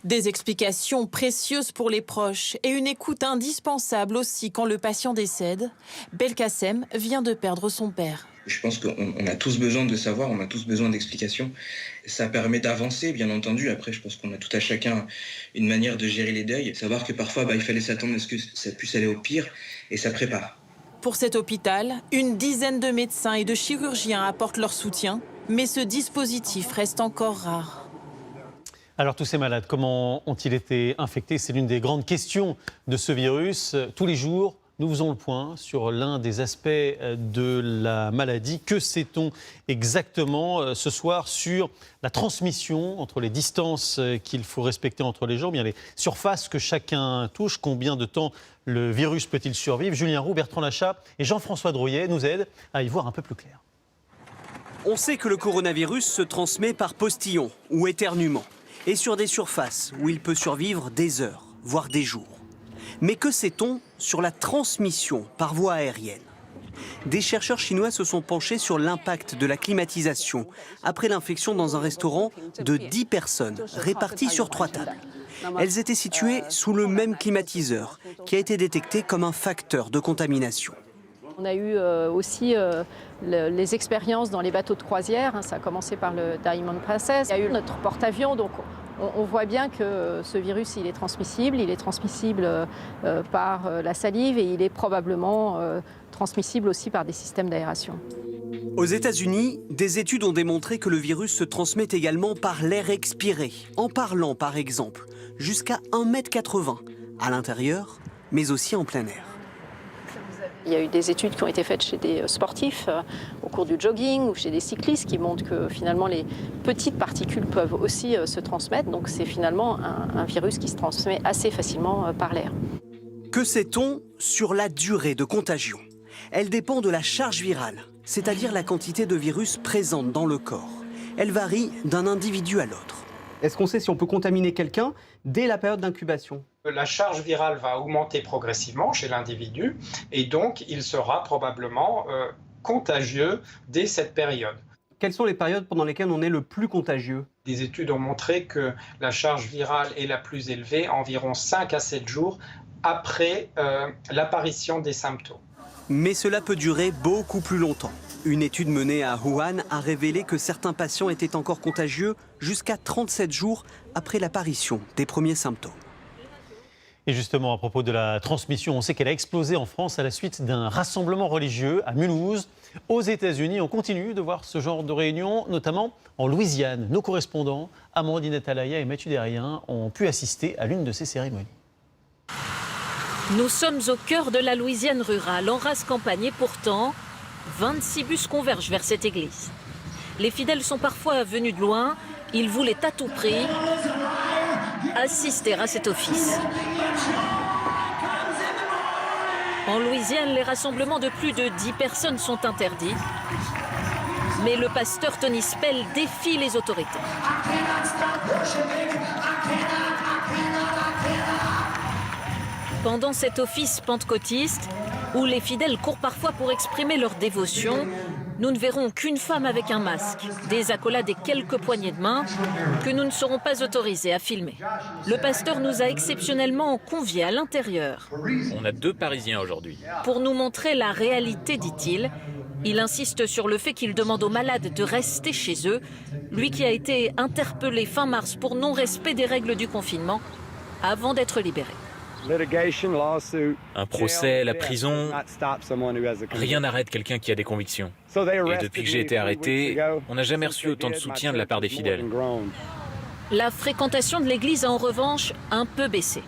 Des explications précieuses pour les proches et une écoute indispensable aussi quand le patient décède. Belkacem vient de perdre son père. Je pense qu'on a tous besoin de savoir, on a tous besoin d'explications. Ça permet d'avancer, bien entendu. Après, je pense qu'on a tout à chacun une manière de gérer les deuils. Savoir que parfois, il fallait s'attendre à ce que ça puisse aller au pire, et ça prépare. Pour cet hôpital, une dizaine de médecins et de chirurgiens apportent leur soutien, mais ce dispositif reste encore rare. Alors tous ces malades, comment ont-ils été infectés? C'est l'une des grandes questions de ce virus. Tous les jours, nous faisons le point sur l'un des aspects de la maladie. Que sait-on exactement ce soir sur la transmission, entre les distances qu'il faut respecter entre les gens, bien les surfaces que chacun touche, combien de temps le virus peut-il survivre? Julien Roux, Bertrand Lachat et Jean-François Drouillet nous aident à y voir un peu plus clair. On sait que le coronavirus se transmet par postillon ou éternuement et sur des surfaces où il peut survivre des heures, voire des jours. Mais que sait-on sur la transmission par voie aérienne? Des chercheurs chinois se sont penchés sur l'impact de la climatisation après l'infection dans un restaurant de 10 personnes réparties sur 3 tables. Elles étaient situées sous le même climatiseur qui a été détecté comme un facteur de contamination. On a eu aussi les expériences dans les bateaux de croisière. Ça a commencé par le Diamond Princess. Il y a eu notre porte-avions, donc on voit bien que ce virus il est transmissible. Il est transmissible par la salive et il est probablement transmissible aussi par des systèmes d'aération. Aux États-Unis, des études ont démontré que le virus se transmet également par l'air expiré, en parlant par exemple, jusqu'à 1,80 m à l'intérieur, mais aussi en plein air. Il y a eu des études qui ont été faites chez des sportifs au cours du jogging ou chez des cyclistes qui montrent que finalement les petites particules peuvent aussi se transmettre. Donc c'est finalement un virus qui se transmet assez facilement par l'air. Que sait-on sur la durée de contagion? Elle dépend de la charge virale, c'est-à-dire la quantité de virus présente dans le corps. Elle varie d'un individu à l'autre. Est-ce qu'on sait si on peut contaminer quelqu'un dès la période d'incubation? La charge virale va augmenter progressivement chez l'individu et donc il sera probablement contagieux dès cette période. Quelles sont les périodes pendant lesquelles on est le plus contagieux? Des études ont montré que la charge virale est la plus élevée environ 5 à 7 jours après l'apparition des symptômes. Mais cela peut durer beaucoup plus longtemps. Une étude menée à Wuhan a révélé que certains patients étaient encore contagieux jusqu'à 37 jours après l'apparition des premiers symptômes. Et justement, à propos de la transmission, on sait qu'elle a explosé en France à la suite d'un rassemblement religieux à Mulhouse. Aux États-Unis, on continue de voir ce genre de réunion, notamment en Louisiane. Nos correspondants, Amandine Atalaya et Mathieu Derrien, ont pu assister à l'une de ces cérémonies. Nous sommes au cœur de la Louisiane rurale, en rase campagne, et pourtant, 26 bus convergent vers cette église. Les fidèles sont parfois venus de loin, ils voulaient à tout prix assister à cet office. En Louisiane, les rassemblements de plus de 10 personnes sont interdits. Mais le pasteur Tony Spell défie les autorités. Pendant cet office pentecôtiste, où les fidèles courent parfois pour exprimer leur dévotion, nous ne verrons qu'une femme avec un masque, des accolades et quelques poignées de main que nous ne serons pas autorisés à filmer. Le pasteur nous a exceptionnellement conviés à l'intérieur. On a 2 Parisiens aujourd'hui. Pour nous montrer la réalité, dit-il, il insiste sur le fait qu'il demande aux malades de rester chez eux, lui qui a été interpellé fin mars pour non-respect des règles du confinement, avant d'être libéré. Un procès, la prison, rien n'arrête quelqu'un qui a des convictions. Et depuis que j'ai été arrêté, on n'a jamais reçu autant de soutien de la part des fidèles. La fréquentation de l'église a en revanche un peu baissé.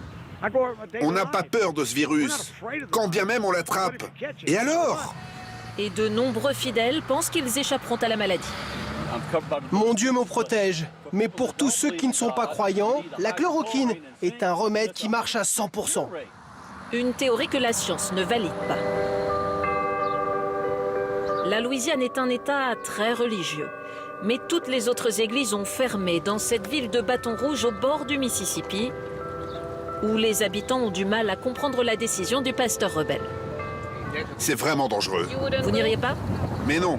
On n'a pas peur de ce virus, quand bien même on l'attrape. Et alors? Et de nombreux fidèles pensent qu'ils échapperont à la maladie. Mon Dieu me protège, mais pour tous ceux qui ne sont pas croyants, la chloroquine est un remède qui marche à 100%. Une théorie que la science ne valide pas. La Louisiane est un État très religieux, mais toutes les autres églises ont fermé dans cette ville de Bâton Rouge au bord du Mississippi, où les habitants ont du mal à comprendre la décision du pasteur rebelle. C'est vraiment dangereux. Vous n'iriez pas? Mais non.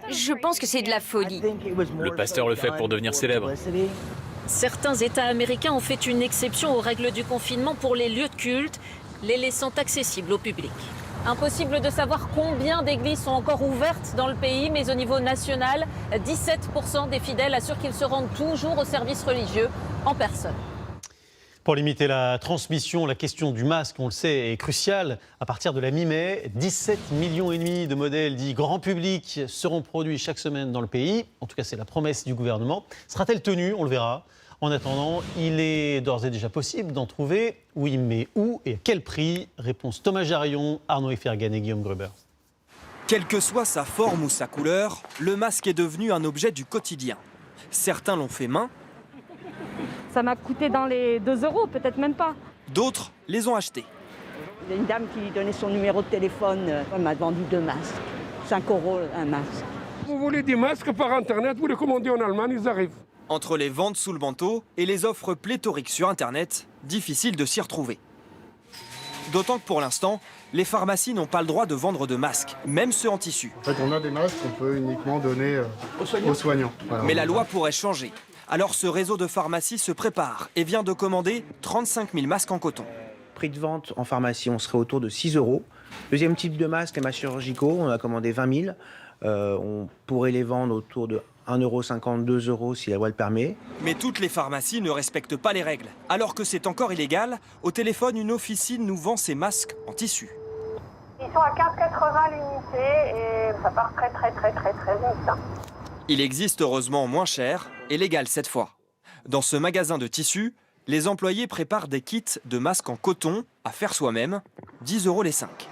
Je pense que c'est de la folie. Le pasteur le fait pour devenir célèbre. Certains États américains ont fait une exception aux règles du confinement pour les lieux de culte, les laissant accessibles au public. Impossible de savoir combien d'églises sont encore ouvertes dans le pays, mais au niveau national, 17% des fidèles assurent qu'ils se rendent toujours au service religieux en personne. Pour limiter la transmission, la question du masque, on le sait, est cruciale. À partir de la mi-mai, 17,5 millions de modèles dits grand public seront produits chaque semaine dans le pays. En tout cas, c'est la promesse du gouvernement. Sera-t-elle tenue? On le verra. En attendant, il est d'ores et déjà possible d'en trouver. Oui, mais où et à quel prix? Réponse Thomas Jarion, Arnaud Efergan et Guillaume Gruber. Quelle que soit sa forme ou sa couleur, le masque est devenu un objet du quotidien. Certains l'ont fait main. Ça m'a coûté dans les 2 €, peut-être même pas. D'autres les ont achetés. Il y a une dame qui lui donnait son numéro de téléphone. Elle m'a vendu 2 masques. 5 € un masque. Vous voulez des masques par Internet, vous les commandez en Allemagne, ils arrivent. Entre les ventes sous le manteau et les offres pléthoriques sur Internet, difficile de s'y retrouver. D'autant que pour l'instant, les pharmacies n'ont pas le droit de vendre de masques, même ceux en tissu. En fait, on a des masques qu'on peut uniquement donner aux soignants. Voilà. Mais la loi pourrait changer. Alors ce réseau de pharmacies se prépare et vient de commander 35 000 masques en coton. Prix de vente en pharmacie, on serait autour de 6 €. Deuxième type de masque, les masques chirurgicaux, on a commandé 20 000. On pourrait les vendre autour de 1,50 €, 2 € si la loi le permet. Mais toutes les pharmacies ne respectent pas les règles. Alors que c'est encore illégal, au téléphone, une officine nous vend ces masques en tissu. Ils sont à 4,80 l'unité et ça part très vite. Il existe heureusement moins cher et légal cette fois. Dans ce magasin de tissus, les employés préparent des kits de masques en coton à faire soi-même, 10 € les 5.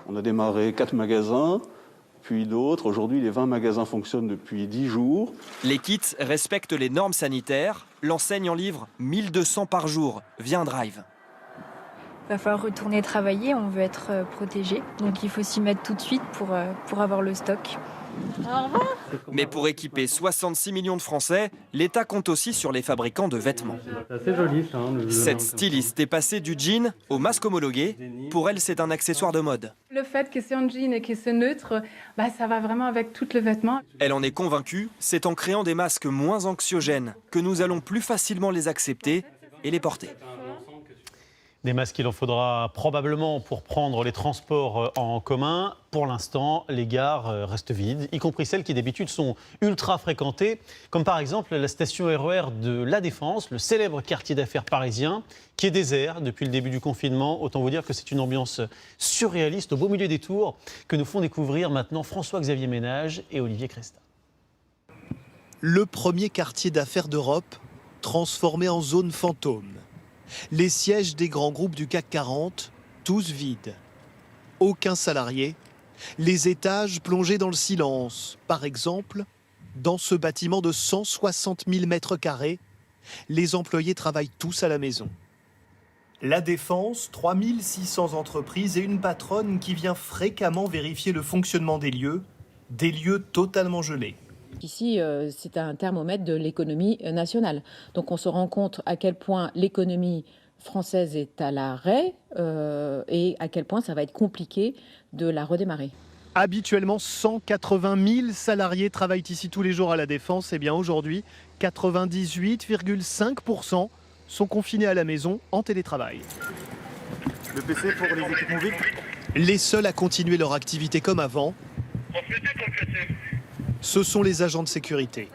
On a démarré 4 magasins, puis d'autres. Aujourd'hui, les 20 magasins fonctionnent depuis 10 jours. Les kits respectent les normes sanitaires. L'enseigne en livre 1200 par jour via un drive. Il va falloir retourner travailler, on veut être protégé. Donc il faut s'y mettre tout de suite pour avoir le stock. Au revoir. Mais pour équiper 66 millions de Français, l'État compte aussi sur les fabricants de vêtements. C'est assez joli ça. Cette styliste est passée du jean au masque homologué. Pour elle, c'est un accessoire de mode. Le fait que c'est un jean et que c'est neutre, ça va vraiment avec tout le vêtement. Elle en est convaincue, c'est en créant des masques moins anxiogènes que nous allons plus facilement les accepter et les porter. Des masques, il en faudra probablement pour prendre les transports en commun. Pour l'instant, les gares restent vides, y compris celles qui d'habitude sont ultra fréquentées, comme par exemple la station RER de La Défense, le célèbre quartier d'affaires parisien, qui est désert depuis le début du confinement. Autant vous dire que c'est une ambiance surréaliste au beau milieu des tours que nous font découvrir maintenant François-Xavier Ménage et Olivier Cresta. Le premier quartier d'affaires d'Europe, transformé en zone fantôme. Les sièges des grands groupes du CAC 40, tous vides. Aucun salarié. Les étages plongés dans le silence. Par exemple, dans ce bâtiment de 160 000 mètres carrés, les employés travaillent tous à la maison. La Défense, 3600 entreprises et une patronne qui vient fréquemment vérifier le fonctionnement des lieux totalement gelés. Ici, c'est un thermomètre de l'économie nationale. Donc on se rend compte à quel point l'économie française est à l'arrêt et à quel point ça va être compliqué de la redémarrer. Habituellement, 180 000 salariés travaillent ici tous les jours à la Défense. Et bien aujourd'hui, 98,5% sont confinés à la maison en télétravail. Le PC pour les équipes mobiles. Les seuls à continuer leur activité comme avant, ce sont les agents de sécurité.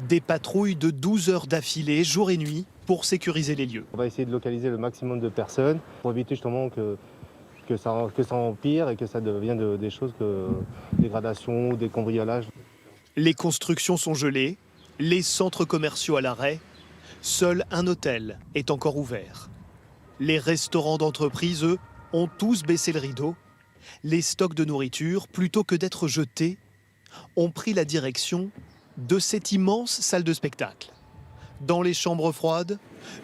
Des patrouilles de 12 heures d'affilée, jour et nuit, pour sécuriser les lieux. On va essayer de localiser le maximum de personnes pour éviter justement que ça empire et que ça devienne des choses que dégradations ou des cambriolages. Les constructions sont gelées, les centres commerciaux à l'arrêt. Seul un hôtel est encore ouvert. Les restaurants d'entreprise, eux, ont tous baissé le rideau. Les stocks de nourriture, plutôt que d'être jetés, ont pris la direction de cette immense salle de spectacle. Dans les chambres froides,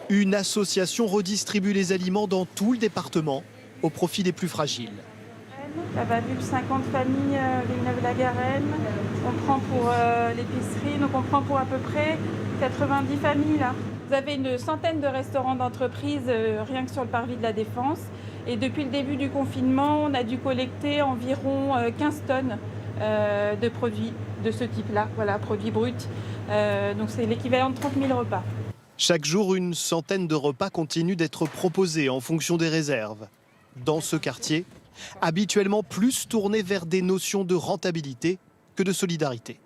une association redistribue les aliments dans tout le département au profit des plus fragiles. Ça va vu 50 familles Villeneuve-la-Garenne. On prend pour l'épicerie, donc on prend pour à peu près 90 familles là. Vous avez une centaine de restaurants d'entreprise rien que sur le parvis de la Défense. Et depuis le début du confinement, on a dû collecter environ 15 tonnes de produits de ce type-là, voilà, produits bruts. Donc c'est l'équivalent de 30 000 repas. Chaque jour, une centaine de repas continuent d'être proposés en fonction des réserves. Dans ce quartier, habituellement plus tourné vers des notions de rentabilité que de solidarité.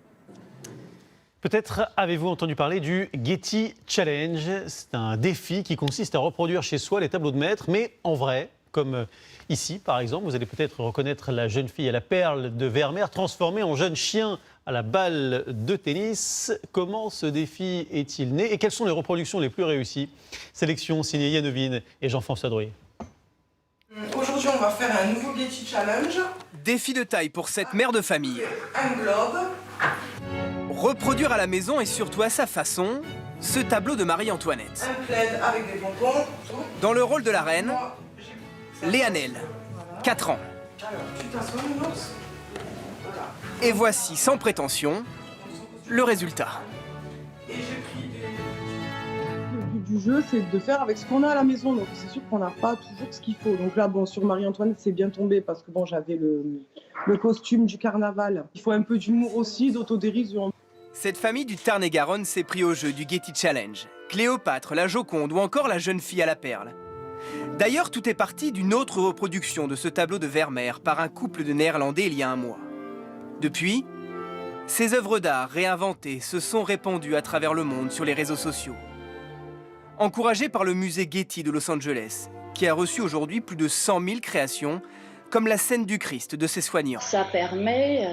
Peut-être avez-vous entendu parler du Getty Challenge. C'est un défi qui consiste à reproduire chez soi les tableaux de maître, mais en vrai, comme ici par exemple. Vous allez peut-être reconnaître la jeune fille à la perle de Vermeer transformée en jeune chien à la balle de tennis. Comment ce défi est-il né et quelles sont les reproductions les plus réussies? Sélection signée Yann Ovine et Jean-François Drouet. Aujourd'hui, on va faire un nouveau Getty Challenge. Défi de taille pour cette mère de famille. Un globe. Reproduire à la maison et surtout à sa façon ce tableau de Marie-Antoinette. Un plaid avec des bonbons. Dans le rôle de la reine, Léanelle, 4 ans. Alors, tu t'assois, Nounours. Et voici, sans prétention, le résultat. Et j'ai pris Le but du jeu, c'est de faire avec ce qu'on a à la maison. Donc, c'est sûr qu'on n'a pas toujours ce qu'il faut. Donc là, bon, sur Marie-Antoinette, c'est bien tombé parce que bon, j'avais le costume du carnaval. Il faut un peu d'humour aussi, d'autodérision. Cette famille du Tarn-et-Garonne s'est pris au jeu du Getty Challenge. Cléopâtre, la Joconde ou encore la jeune fille à la perle. D'ailleurs, tout est parti d'une autre reproduction de ce tableau de Vermeer par un couple de Néerlandais il y a un mois. Depuis, ces œuvres d'art réinventées se sont répandues à travers le monde sur les réseaux sociaux. Encouragées par le musée Getty de Los Angeles, qui a reçu aujourd'hui plus de 100 000 créations, comme la scène du Christ de ses soignants. Ça permet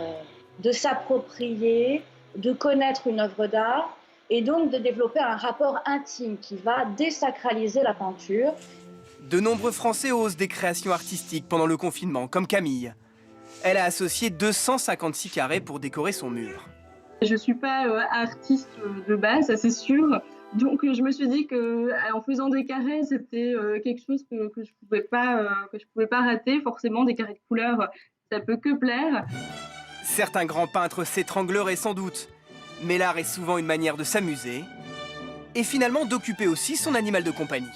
de s'approprier, de connaître une œuvre d'art et donc de développer un rapport intime qui va désacraliser la peinture. De nombreux Français osent des créations artistiques pendant le confinement, comme Camille. Elle a associé 256 carrés pour décorer son mur. Je ne suis pas artiste de base, ça c'est sûr. Donc je me suis dit qu'en faisant des carrés, c'était quelque chose que je pouvais pas rater. Forcément, des carrés de couleur, ça peut que plaire. Certains grands peintres s'étrangleraient sans doute, mais l'art est souvent une manière de s'amuser et finalement d'occuper aussi son animal de compagnie.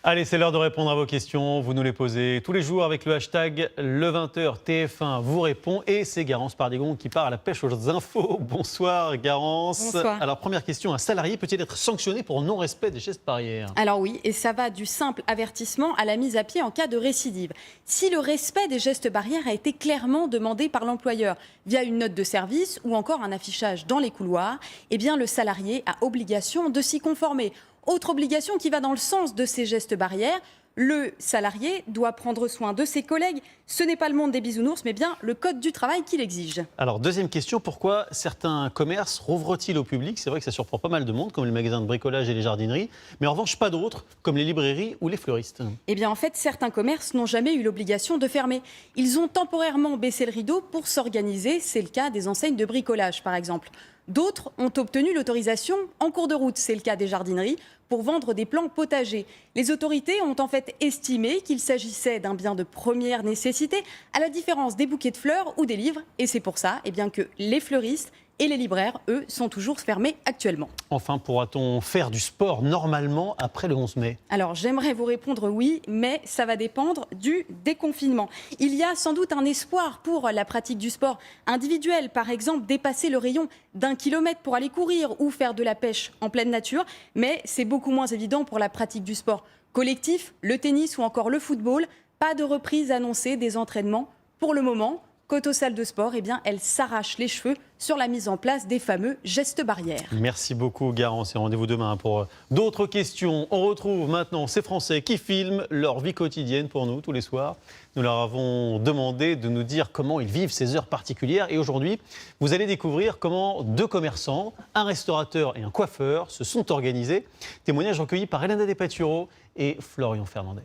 Allez, c'est l'heure de répondre à vos questions. Vous nous les posez tous les jours avec le hashtag le20h TF1 vous répond. Et c'est Garance Pardigon qui part à la pêche aux infos. Bonsoir Garance. Bonsoir. Alors première question, un salarié peut-il être sanctionné pour non-respect des gestes barrières? Alors oui, et ça va du simple avertissement à la mise à pied en cas de récidive. Si le respect des gestes barrières a été clairement demandé par l'employeur via une note de service ou encore un affichage dans les couloirs, eh bien le salarié a obligation de s'y conformer. Autre obligation qui va dans le sens de ces gestes barrières, le salarié doit prendre soin de ses collègues. Ce n'est pas le monde des bisounours, mais bien le code du travail qui l'exige. Alors deuxième question, pourquoi certains commerces rouvrent-ils au public? C'est vrai que ça surprend pas mal de monde, comme les magasins de bricolage et les jardineries, mais en revanche pas d'autres, comme les librairies ou les fleuristes. Eh bien en fait, certains commerces n'ont jamais eu l'obligation de fermer. Ils ont temporairement baissé le rideau pour s'organiser, c'est le cas des enseignes de bricolage par exemple. D'autres ont obtenu l'autorisation en cours de route, c'est le cas des jardineries, pour vendre des plants potagers. Les autorités ont en fait estimé qu'il s'agissait d'un bien de première nécessité, à la différence des bouquets de fleurs ou des livres. Et c'est pour ça que les fleuristes et les libraires, eux, sont toujours fermés actuellement. Enfin, pourra-t-on faire du sport normalement après le 11 mai? Alors, j'aimerais vous répondre oui, mais ça va dépendre du déconfinement. Il y a sans doute un espoir pour la pratique du sport individuel. Par exemple, dépasser le rayon d'1 kilomètre pour aller courir ou faire de la pêche en pleine nature. Mais c'est beaucoup moins évident pour la pratique du sport collectif, le tennis ou encore le football. Pas de reprise annoncée des entraînements pour le moment. Quant aux salles de sport, eh bien, elles s'arrachent les cheveux sur la mise en place des fameux gestes barrières. Merci beaucoup Garance et rendez-vous demain pour d'autres questions. On retrouve maintenant ces Français qui filment leur vie quotidienne pour nous tous les soirs. Nous leur avons demandé de nous dire comment ils vivent ces heures particulières. Et aujourd'hui, vous allez découvrir comment 2 commerçants, un restaurateur et un coiffeur se sont organisés. Témoignage recueilli par Elena Despaturo et Florian Fernandez.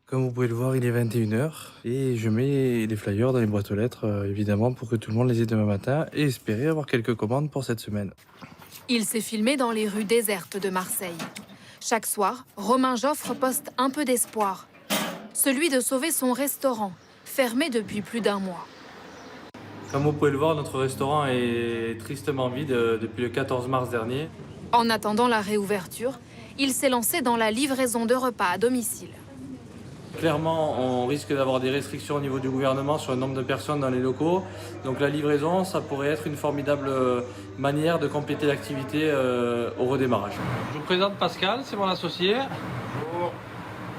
Comme vous pouvez le voir, il est 21h et je mets les flyers dans les boîtes aux lettres, évidemment, pour que tout le monde les ait demain matin et espérer avoir quelques commandes pour cette semaine. Il s'est filmé dans les rues désertes de Marseille. Chaque soir, Romain Joffre poste un peu d'espoir. Celui de sauver son restaurant, fermé depuis plus d'1 mois. Comme vous pouvez le voir, notre restaurant est tristement vide depuis le 14 mars dernier. En attendant la réouverture, il s'est lancé dans la livraison de repas à domicile. Clairement, on risque d'avoir des restrictions au niveau du gouvernement sur le nombre de personnes dans les locaux. Donc la livraison, ça pourrait être une formidable manière de compléter l'activité au redémarrage. Je vous présente Pascal, c'est mon associé. Bonjour.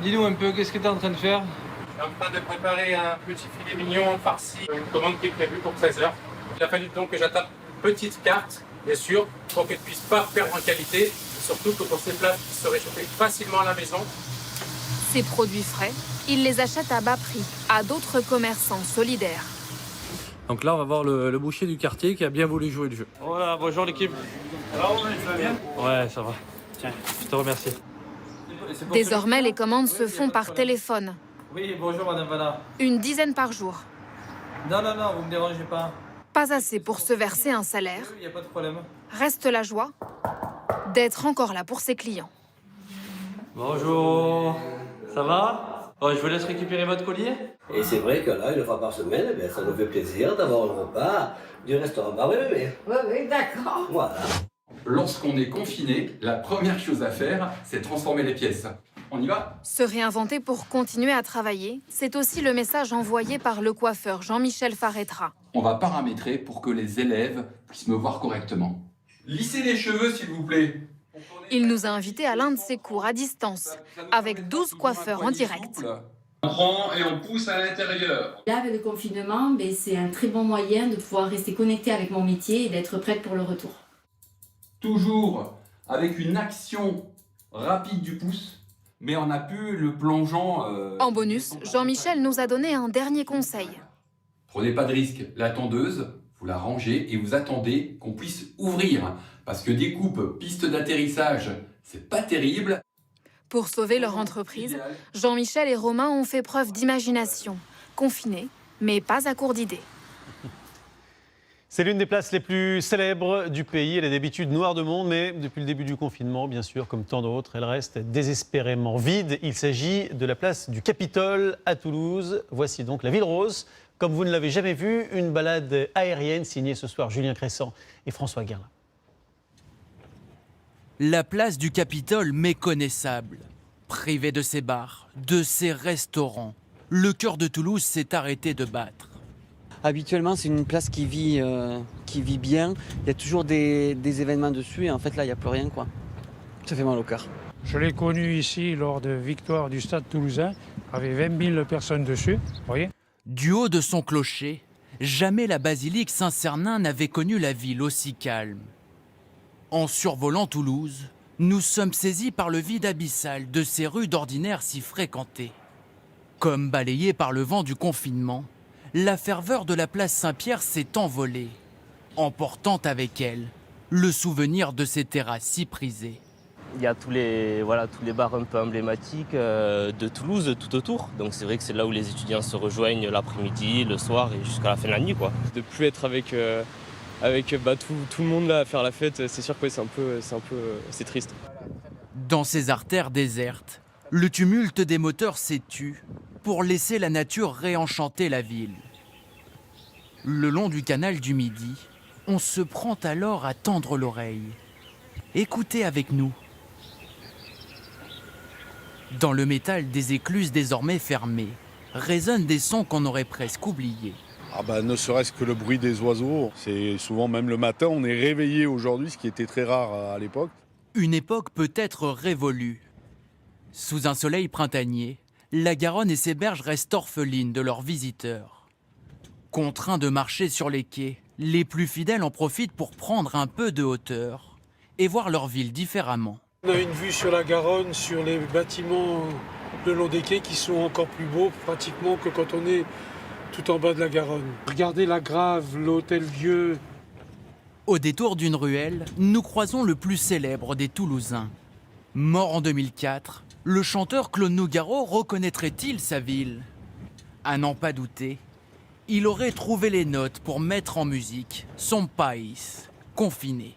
Dis-nous un peu, qu'est-ce que tu es en train de faire? Je suis en train de préparer un petit filet mignon farci, une commande qui est prévue pour 13h. Il a fallu donc que j'attaque une petite carte, bien sûr, pour qu'elle ne puisse pas perdre en qualité, surtout que pour ces plats qui se réchauffent facilement à la maison. Ces produits frais, il les achète à bas prix à d'autres commerçants solidaires. Donc là, on va voir le boucher du quartier qui a bien voulu jouer le jeu. Voilà, bonjour l'équipe. Alors, ça va bien? Ouais, ça va. Tiens, je te remercie. Désormais, les commandes se font par téléphone. Oui, bonjour Madame Vanna. Une dizaine par jour. Non, vous me dérangez pas. Pas assez pour se verser un salaire. Il n'y a pas de problème. Reste la joie d'être encore là pour ses clients. Bonjour. Ça va? Je vous laisse récupérer votre colis. Et c'est vrai que là, 1 fois par semaine, ça nous fait plaisir d'avoir un repas du restaurant Bar Mémé. Oui, d'accord. Voilà. Lorsqu'on est confiné, la première chose à faire, c'est transformer les pièces. On y va? Se réinventer pour continuer à travailler, c'est aussi le message envoyé par le coiffeur Jean-Michel Faretra. On va paramétrer pour que les élèves puissent me voir correctement. Lissez les cheveux, s'il vous plaît. Il nous a invités à l'un de ses cours à distance, avec 12 coiffeurs en direct. On prend et on pousse à l'intérieur. Là, avec le confinement, c'est un très bon moyen de pouvoir rester connecté avec mon métier et d'être prête pour le retour. Toujours avec une action rapide du pouce, mais on n'a plus le plongeant... En bonus, Jean-Michel nous a donné un dernier conseil. Prenez pas de risque. La tondeuse, vous la rangez et vous attendez qu'on puisse ouvrir. Parce que découpe, piste d'atterrissage, c'est pas terrible. Pour sauver leur entreprise, Jean-Michel et Romain ont fait preuve d'imagination. Confinés, mais pas à court d'idées. C'est l'une des places les plus célèbres du pays. Elle est d'habitude noire de monde, mais depuis le début du confinement, bien sûr, comme tant d'autres, elle reste désespérément vide. Il s'agit de la place du Capitole à Toulouse. Voici donc la Ville Rose. Comme vous ne l'avez jamais vue, une balade aérienne signée ce soir Julien Cressant et François Guerlain. La place du Capitole méconnaissable. Privée de ses bars, de ses restaurants, le cœur de Toulouse s'est arrêté de battre. Habituellement, c'est une place qui vit bien. Il y a toujours des événements dessus et en fait, là, il n'y a plus rien, quoi. Ça fait mal au cœur. Je l'ai connu ici lors de victoire du Stade Toulousain, avec 20 000 personnes dessus, vous voyez. Du haut de son clocher, jamais la basilique Saint-Cernin n'avait connu la ville aussi calme. En survolant Toulouse, nous sommes saisis par le vide abyssal de ces rues d'ordinaire si fréquentées. Comme balayée par le vent du confinement, la ferveur de la place Saint-Pierre s'est envolée, emportant avec elle le souvenir de ces terrasses si prisées. Il y a tous les bars un peu emblématiques de Toulouse tout autour. Donc c'est vrai que c'est là où les étudiants se rejoignent l'après-midi, le soir et jusqu'à la fin de la nuit, quoi. De plus être avec tout le monde là à faire la fête, c'est sûr que c'est triste. Dans ces artères désertes, le tumulte des moteurs s'est tu pour laisser la nature réenchanter la ville. Le long du canal du Midi, on se prend alors à tendre l'oreille. Écoutez avec nous. Dans le métal des écluses désormais fermées, résonnent des sons qu'on aurait presque oubliés. Ne serait-ce que le bruit des oiseaux. C'est souvent même le matin, on est réveillé aujourd'hui, ce qui était très rare à l'époque. Une époque peut-être révolue. Sous un soleil printanier, la Garonne et ses berges restent orphelines de leurs visiteurs. Contraints de marcher sur les quais, les plus fidèles en profitent pour prendre un peu de hauteur et voir leur ville différemment. On a une vue sur la Garonne, sur les bâtiments le long des quais qui sont encore plus beaux pratiquement que quand on est tout en bas de la Garonne. Regardez la Grave, l'Hôtel Vieux. Au détour d'une ruelle, nous croisons le plus célèbre des Toulousains. Mort en 2004, le chanteur Claude Nougaro reconnaîtrait-il sa ville? À n'en pas douter, il aurait trouvé les notes pour mettre en musique son pays confiné.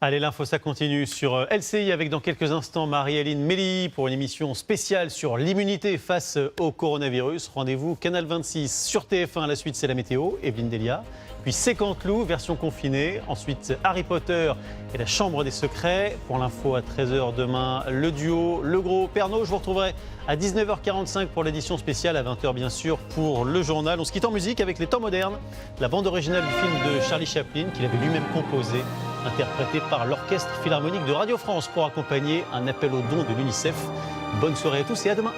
Allez, l'info, ça continue sur LCI avec dans quelques instants Marie-Aline Méli pour une émission spéciale sur l'immunité face au coronavirus. Rendez-vous Canal 26 sur TF1. La suite, c'est la météo, Evelyne Delia. Puis Sécantelou, version confinée. Ensuite, Harry Potter et la Chambre des Secrets. Pour l'info, à 13h demain, le duo, le gros Pernod. Je vous retrouverai à 19h45 pour l'édition spéciale, à 20h bien sûr pour le journal. On se quitte en musique avec Les Temps modernes, la bande originale du film de Charlie Chaplin qu'il avait lui-même composé, interprété par l'Orchestre Philharmonique de Radio France pour accompagner un appel aux dons de l'UNICEF. Bonne soirée à tous et à demain.